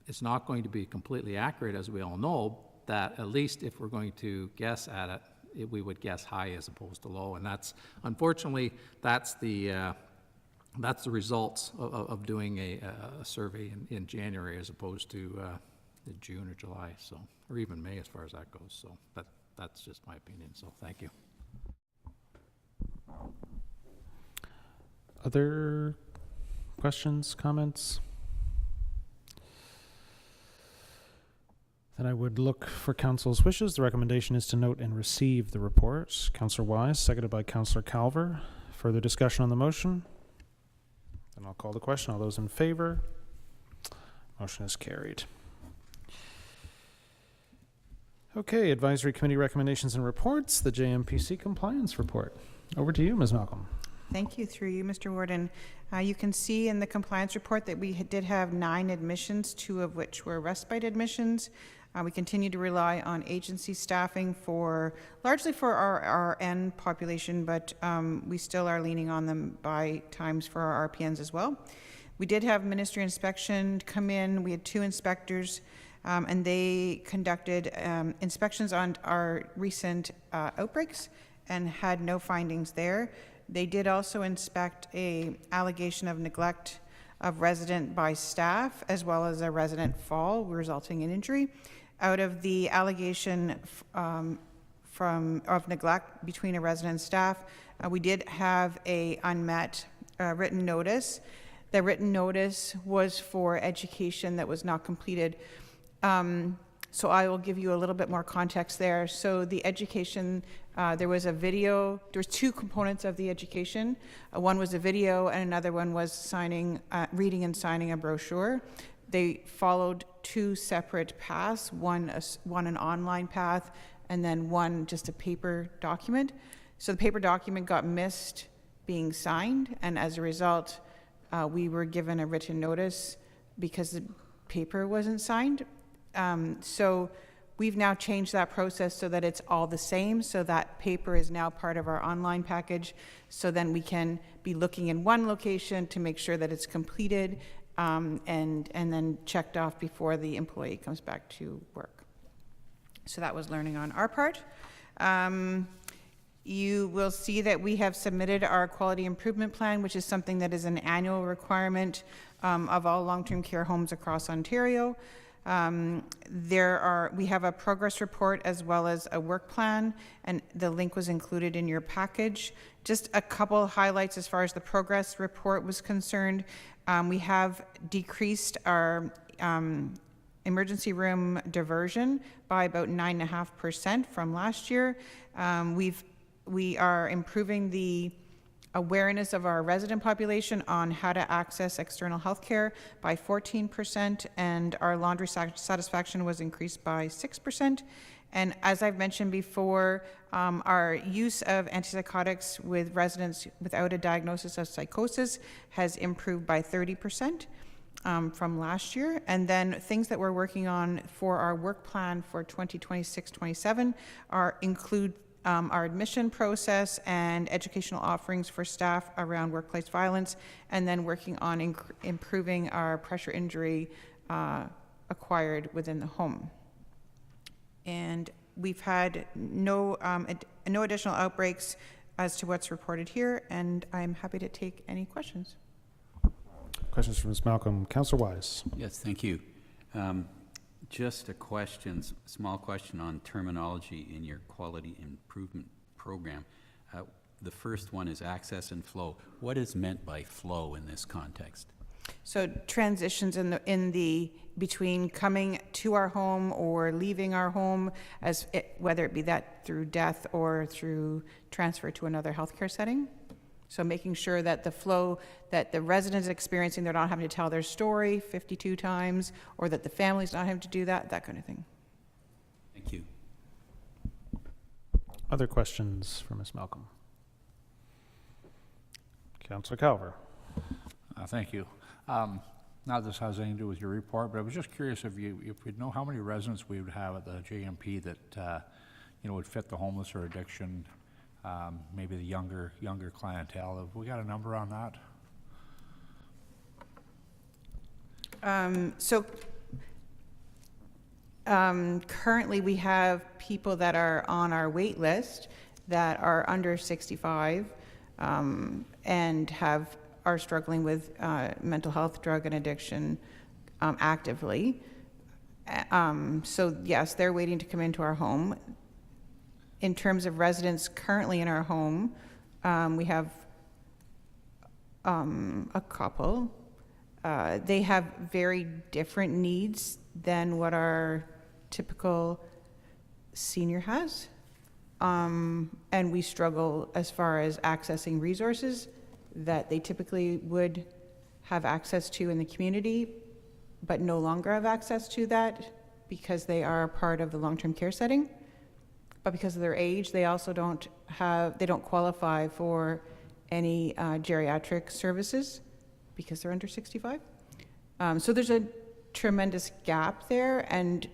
I: it's not going to be completely accurate, as we all know, that at least if we're going to guess at it, we would guess high as opposed to low, and that's unfortunately that's the results of doing a survey in January as opposed to June or July, so or even May as far as that goes. So that's just my opinion. So thank you.
A: Other questions, comments? Then I would look for council's wishes. The recommendation is to note and receive the report. Councillor Wise, seconded by Councillor Calver. Further discussion on the motion? Then I'll call the question. All those in favor? Motion is carried. Okay, advisory committee recommendations and reports. The JMPC compliance report. Over to you, Ms. Malcolm.
K: Thank you. Through you, Mr. Warden. You can see in the compliance report that we did have 9 admissions, 2 of which were respite admissions. We continue to rely on agency staffing largely for our RN population, but we still are leaning on them by times for our RPNs as well. We did have ministry inspection come in. We had 2 inspectors, and they conducted inspections on our recent outbreaks and had no findings there. They did also inspect an allegation of neglect of resident by staff, as well as a resident fall resulting in injury. Out of the allegation of neglect between a resident and staff, we did have a unmet written notice. The written notice was for education that was not completed. So I will give you a little bit more context there. So the education, there was a video. There was 2 components of the education. One was a video, and another one was reading and signing a brochure. They followed 2 separate paths, one an online path, and then one just a paper document. So the paper document got missed being signed, and as a result, we were given a written notice because the paper wasn't signed. So we've now changed that process so that it's all the same, so that paper is now part of our online package, so then we can be looking in one location to make sure that it's completed and then checked off before the employee comes back to work. So that was learning on our part. You will see that we have submitted our quality improvement plan, which is something that is an annual requirement of all long-term care homes across Ontario. We have a progress report as well as a work plan, and the link was included in your package. Just a couple of highlights as far as the progress report was concerned. We have decreased our emergency room diversion by about 9.5% from last year. We are improving the awareness of our resident population on how to access external health care by 14%, and our laundry satisfaction was increased by 6%. And as I've mentioned before, our use of antipsychotics with residents without a diagnosis of psychosis has improved by 30% from last year. And then things that we're working on for our work plan for 2026-27 include our admission process and educational offerings for staff around workplace violence, and then working on improving our pressure injury acquired within the home. And we've had no additional outbreaks as to what's reported here, and I'm happy to take any questions.
A: Questions from Ms. Malcolm. Councillor Wise.
F: Yes, thank you. Just a question, small question on terminology in your quality improvement program. The first one is access and flow. What is meant by flow in this context?
K: So transitions in the between coming to our home or leaving our home, whether it be that through death or through transfer to another healthcare setting. So making sure that the flow that the residents are experiencing, they're not having to tell their story 52 times, or that the family's not having to do that kind of thing.
F: Thank you.
A: Other questions for Ms. Malcolm? Councillor Calver.
G: Thank you. Not this has anything to do with your report, but I was just curious if we'd know how many residents we would have at the JMP that would fit the homeless or addiction, maybe the younger clientele. Have we got a number on that?
K: Currently we have people that are on our wait list that are under 65 and are struggling with mental health, drug and addiction actively. So yes, they're waiting to come into our home. In terms of residents currently in our home, we have a couple. They have very different needs than what our typical senior has. And we struggle as far as accessing resources that they typically would have access to in the community, but no longer have access to that because they are part of the long-term care setting. But because of their age, they also don't qualify for any geriatric services because they're under 65. So there's a tremendous gap there, and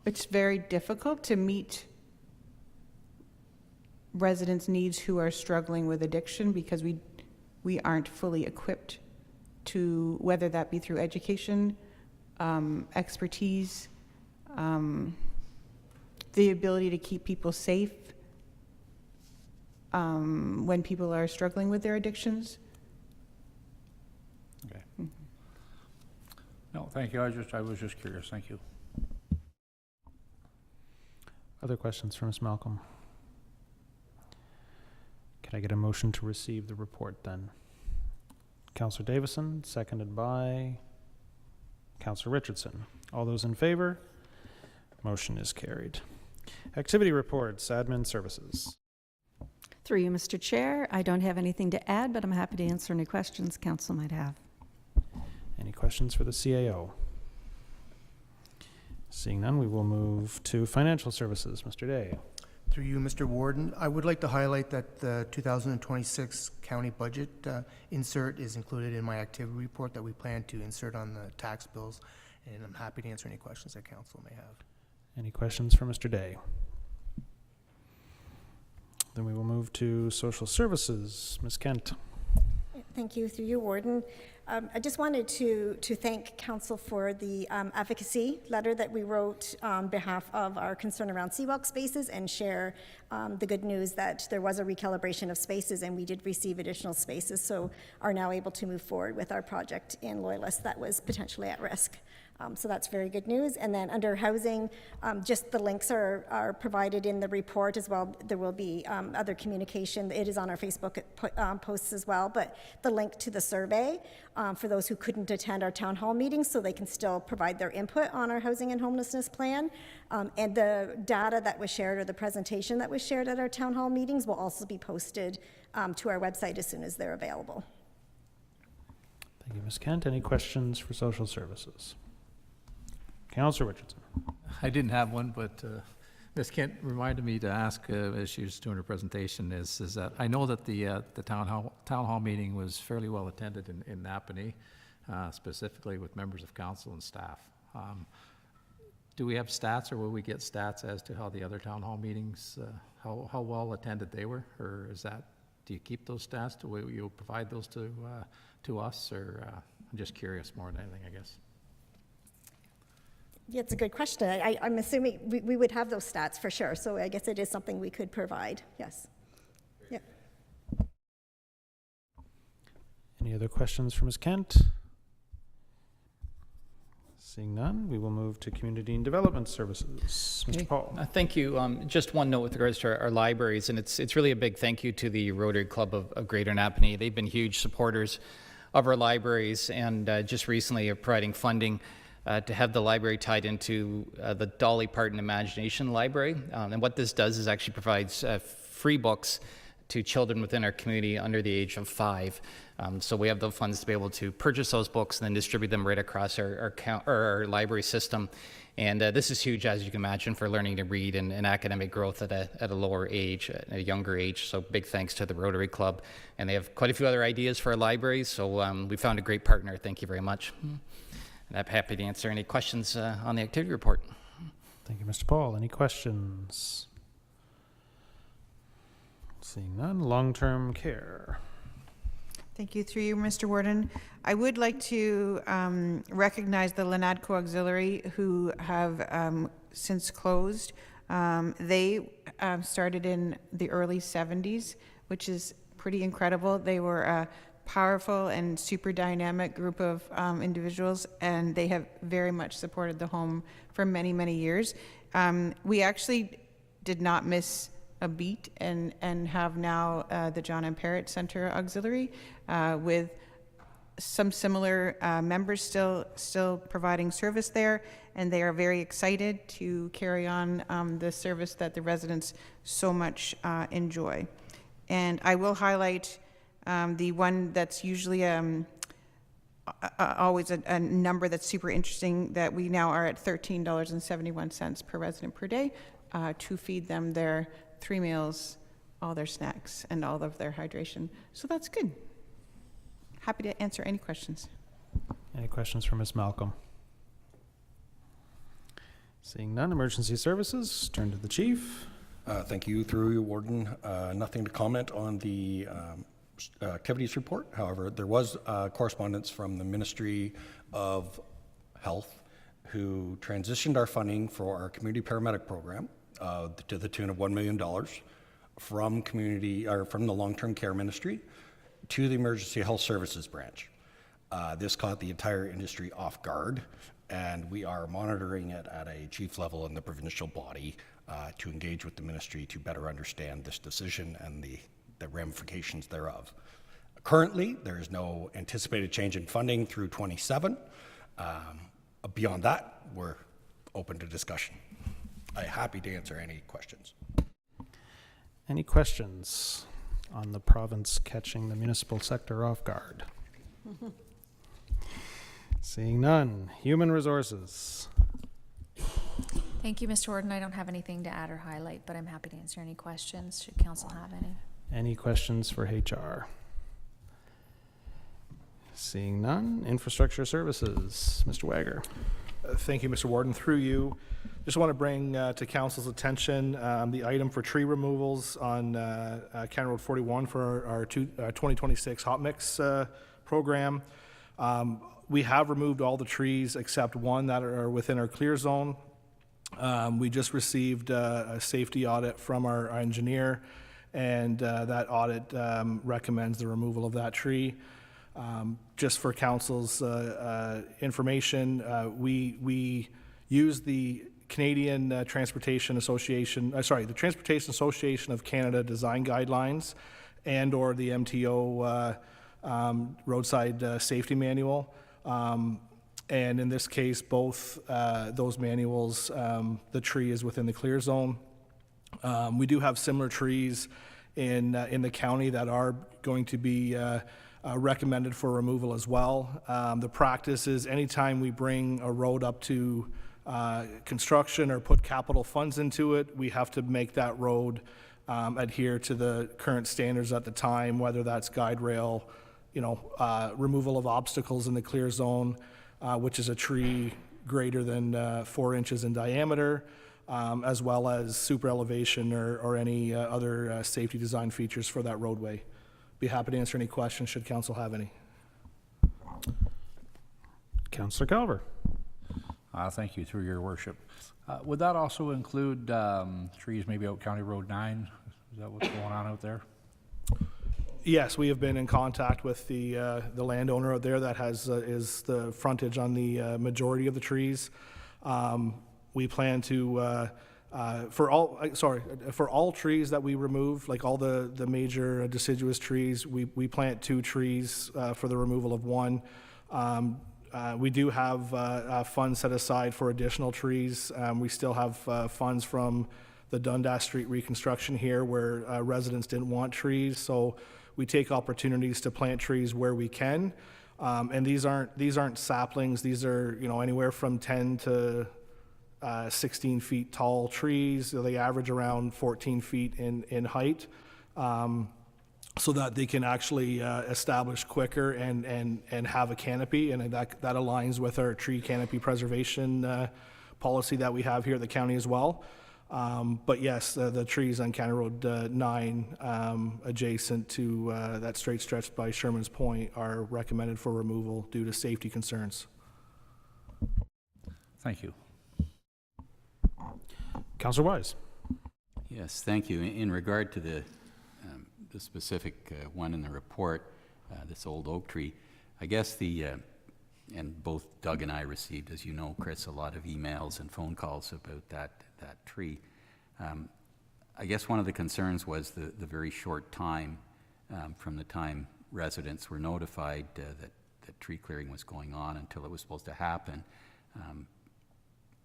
K: it's very difficult to meet residents' needs who are struggling with addiction because we aren't fully equipped to, whether that be through education, expertise, the ability to keep people safe when people are struggling with their addictions.
G: Okay. No, thank you. I was just curious. Thank you.
A: Other questions for Ms. Malcolm? Can I get a motion to receive the report then? Councillor Davison, seconded by Councillor Richardson. All those in favor? Motion is carried. Activity reports, admin services.
L: Through you, Mr. Chair, I don't have anything to add, but I'm happy to answer any questions council might have.
A: Any questions for the CAO? Seeing none, we will move to financial services. Mr. Day.
M: Through you, Mr. Warden, I would like to highlight that the 2026 county budget insert is included in my activity report that we plan to insert on the tax bills, and I'm happy to answer any questions that council may have.
A: Any questions for Mr. Day? Then we will move to social services. Ms. Kent.
J: Thank you, through you, Warden. I just wanted to thank Council for the advocacy letter that we wrote on behalf of our concern around Seawalk spaces, and share the good news that there was a recalibration of spaces and we did receive additional spaces, so are now able to move forward with our project in Loyalist that was potentially at risk. So that's very good news. And then under housing, just the links are provided in the report as well. There will be other communication. It is on our Facebook posts as well, but the link to the survey for those who couldn't attend our town hall meetings, so they can still provide their input on our housing and homelessness plan. And the data that was shared, or the presentation that was shared at our town hall meetings, will also be posted to our website as soon as they're available.
A: Thank you, Ms. Kent. Any questions for social services? Councillor Richardson.
I: I didn't have one, but Ms. Kent reminded me to ask as she was doing her presentation is that I know that the town hall meeting was fairly well attended in Napanee, specifically with members of council and staff. do we have stats, or will we get stats as to how the other town hall meetings, how well attended they were? Or is that, do you keep those stats? Will you provide those to us? Or I'm just curious more than anything, I guess.
J: Yeah, it's a good question. I'm assuming we would have those stats for sure, so I guess it is something we could provide, yes. Yeah.
A: Any other questions for Ms. Kent? Seeing none, we will move to Community and Development Services. Mr. Paul.
N: Thank you. Just one note with regards to our libraries, and it's really a big thank you to the Rotary Club of Greater Napanee. They've been huge supporters of our libraries, and just recently are providing funding to have the library tied into the Dolly Parton Imagination Library. And what this does is actually provides free books to children within our community under the age of 5. So we have the funds to be able to purchase those books and then distribute them right across our library system. And this is huge, as you can imagine, for learning to read and academic growth at a lower age, at a younger age. So big thanks to the Rotary Club. And they have quite a few other ideas for our libraries. So we found a great partner. Thank you very much. And I'm happy to answer any questions on the activity report.
A: Thank you, Mr. Paul. Any questions? Seeing none, long-term care.
K: Thank you. Through you, Mr. Warden. I would like to recognize the Lennox Auxiliary, who have since closed. They started in the early 70s, which is pretty incredible. They were a powerful and super dynamic group of individuals, and they have very much supported the home for many, many years. We actually did not miss a beat and have now the John M. Parrott Center Auxiliary with some similar members still providing service there, and they are very excited to carry on the service that the residents so much enjoy. And I will highlight the one that's usually always a number that's super interesting, that we now are at $13.71 per resident per day to feed them their 3 meals, all their snacks, and all of their hydration. So that's good. Happy to answer any questions.
A: Any questions for Ms. Malcolm? Seeing none, Emergency Services, turn to the Chief.
O: Thank you, through you, Warden. Nothing to comment on the activities report. However, there was correspondence from the Ministry of Health, who transitioned our funding for our community paramedic program to the tune of $1 million from the long-term care ministry to the emergency health services branch. This caught the entire industry off guard, and we are monitoring it at a chief level in the provincial body to engage with the ministry to better understand this decision and the ramifications thereof. Currently, there is no anticipated change in funding through 27. Beyond that, we're open to discussion. I'm happy to answer any questions.
A: Any questions on the province catching the municipal sector off guard? Seeing none. Human Resources.
P: Thank you, Mr. Warden. I don't have anything to add or highlight, but I'm happy to answer any questions should council have any.
A: Any questions for HR? Seeing none. Infrastructure Services. Mr. Wager.
H: Thank you, Mr. Warden. Through you, just want to bring to council's attention the item for tree removals on County Road 41 for our 2026 hot mix program. We have removed all the trees except one that are within our clear zone. We just received a safety audit from our engineer, and that audit recommends the removal of that tree. Just for council's information, we use the Canadian Transportation Association, the Transportation Association of Canada design guidelines and or the MTO roadside safety manual. And in this case, both those manuals, the tree is within the clear zone. We do have similar trees in the county that are going to be recommended for removal as well. The practice is anytime we bring a road up to construction or put capital funds into it, we have to make that road adhere to the current standards at the time, whether that's guide rail, removal of obstacles in the clear zone, which is a tree greater than 4 inches in diameter, as well as super elevation or any other safety design features for that roadway. Be happy to answer any questions should council have any.
A: Councillor Calver.
G: Thank you, through your worship. Would that also include trees maybe out County Road 9? Is that what's going on out there?
H: Yes, we have been in contact with the landowner out there that is the frontage on the majority of the trees. We plan to for all trees that we remove, like all the major deciduous trees, we plant 2 trees for the removal of 1. We do have funds set aside for additional trees. We still have funds from the Dundas Street reconstruction here where residents didn't want trees, so we take opportunities to plant trees where we can. And these aren't saplings. These are, you know, anywhere from 10 to 16 feet tall trees. They average around 14 feet in height, so that they can actually establish quicker and have a canopy, and that aligns with our tree canopy preservation policy that we have here at the county as well. But yes, the trees on County Road 9 adjacent to that straight stretch by Sherman's Point are recommended for removal due to safety concerns.
G: Thank you.
A: Councillor Wise.
F: Yes, thank you. In regard to the specific one in the report, this old oak tree, I guess and both Doug and I received, as you know, Chris, a lot of emails and phone calls about that tree. I guess one of the concerns was the very short time from the time residents were notified that tree clearing was going on until it was supposed to happen.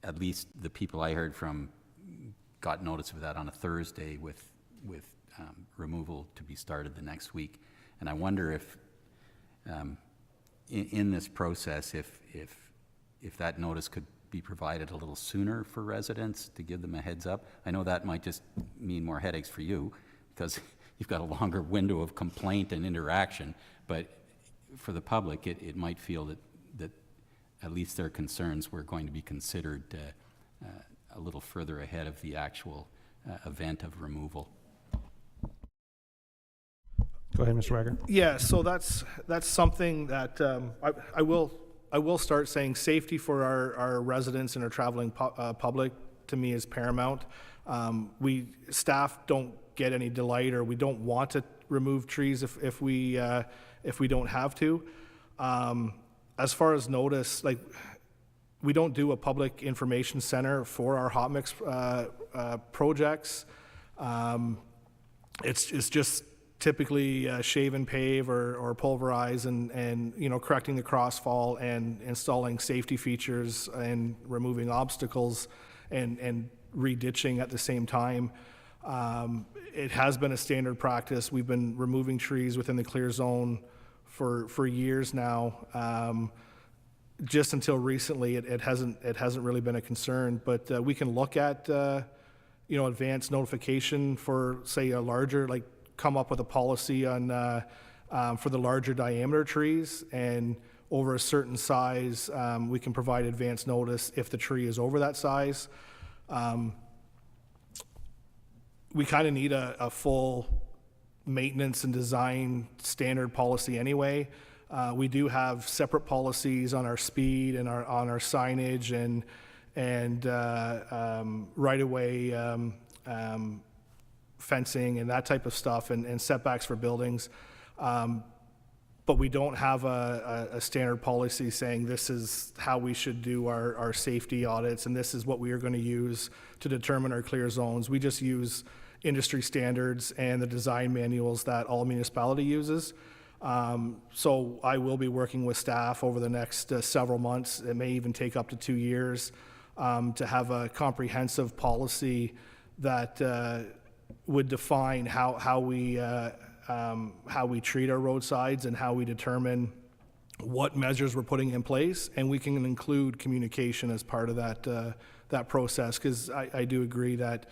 F: At least the people I heard from got notice of that on a Thursday with removal to be started the next week. And I wonder if in this process, if that notice could be provided a little sooner for residents to give them a heads up. I know that might just mean more headaches for you because you've got a longer window of complaint and interaction, but for the public, it might feel that at least their concerns were going to be considered a little further ahead of the actual event of removal.
A: Go ahead, Mr. Wagner.
H: Yeah, so that's something that I will start saying safety for our residents and our traveling public to me is paramount. Staff don't get any delight, or we don't want to remove trees if we don't have to. As far as notice, like, we don't do a public information center for our hot mix projects. It's just typically shave and pave or pulverize and you know, correcting the crossfall and installing safety features and removing obstacles and re-ditching at the same time. It has been a standard practice. We've been removing trees within the clear zone for years now. Just until recently, it hasn't really been a concern. But we can look at you know, advanced notification for, say, a larger, like, come up with a policy on for the larger diameter trees, and over a certain size, we can provide advance notice if the tree is over that size. We kind of need a full maintenance and design standard policy anyway. We do have separate policies on our speed and on our signage and right-of-way fencing and that type of stuff, and setbacks for buildings. But we don't have a standard policy saying this is how we should do our safety audits and this is what we are going to use to determine our clear zones. We just use industry standards and the design manuals that all municipality uses. So I will be working with staff over the next several months. It may even take up to 2 years to have a comprehensive policy that would define how we treat our roadsides and how we determine what measures we're putting in place, and we can include communication as part of that process, because I do agree that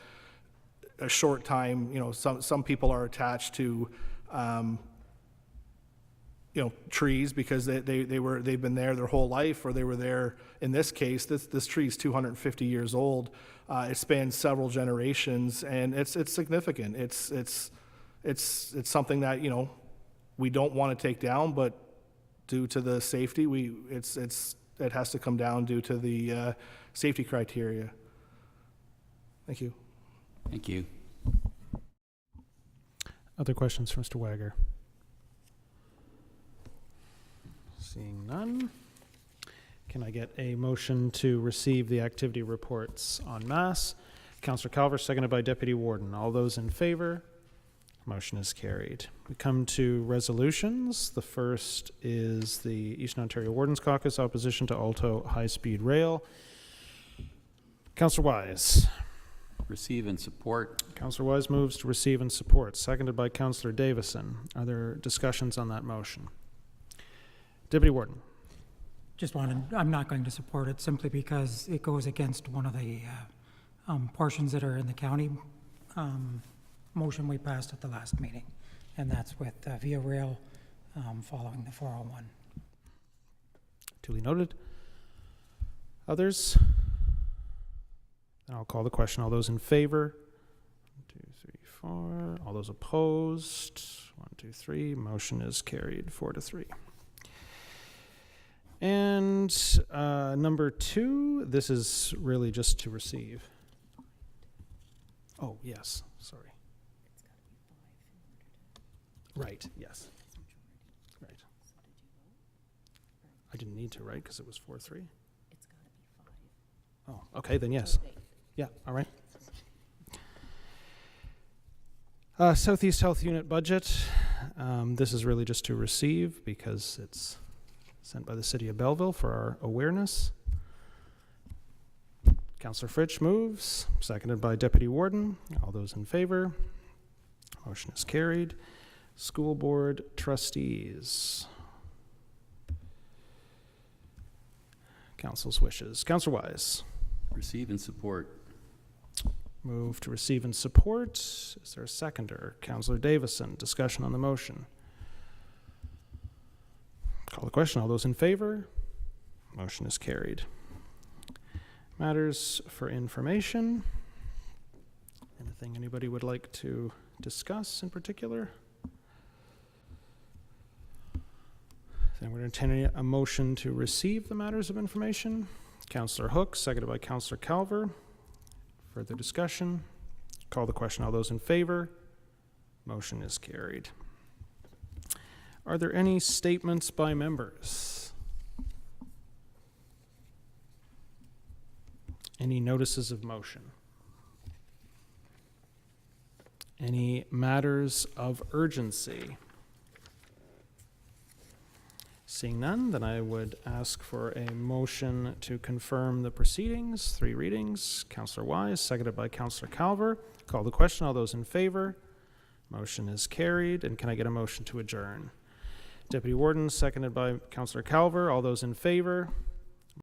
H: a short time, you know, some people are attached to trees because they've been there their whole life, or they were there. In this case, this tree is 250 years old. It spans several generations, and it's significant. It's something that we don't want to take down, but due to the safety, it has to come down due to the safety criteria. Thank you.
F: Thank you.
A: Other questions for Mr. Wager? Seeing none, can I get a motion to receive the activity reports en masse? Councillor Calver, seconded by Deputy Warden. All those in favor? Motion is carried. We come to resolutions. The first is the Eastern Ontario Wardens Caucus opposition to Alto high-speed rail. Councillor Wise.
F: Receive and support.
A: Councillor Wise moves to receive and support, seconded by Councillor Davison. Are there discussions on that motion? Deputy Warden.
E: I'm not going to support it simply because it goes against one of the portions that are in the county motion we passed at the last meeting, and that's with Via Rail following the 401.
A: Duly noted. Others? Then I'll call the question. All those in favor? 1, 2, 3, 4. All those opposed? 1, 2, 3. Motion is carried 4-3. And number 2, this is really just to receive. Oh, yes, sorry. Right, yes. Right. I didn't need to, right, because it was 4-3? Oh, okay, then yes. Yeah, all right. Southeast Health Unit budget. This is really just to receive because it's sent by the City of Belleville for our awareness. Councillor Fritsch moves, seconded by Deputy Warden. All those in favor? Motion is carried. School Board Trustees. Council's wishes. Councillor Wise.
F: Receive and support.
A: Move to receive and support. Is there a seconder? Councillor Davison. Discussion on the motion. Call the question. All those in favor? Motion is carried. Matters for information. Anything anybody would like to discuss in particular? Then we're entertaining a motion to receive the matters of information. Councillor Hook, seconded by Councillor Calver. Further discussion? Call the question. All those in favor? Motion is carried. Are there any statements by members? Any notices of motion? Any matters of urgency? Seeing none, then I would ask for a motion to confirm the proceedings. 3 readings. Councillor Wise, seconded by Councillor Calver. Call the question. All those in favor? Motion is carried. And can I get a motion to adjourn? Deputy Warden, seconded by Councillor Calver. All those in favor?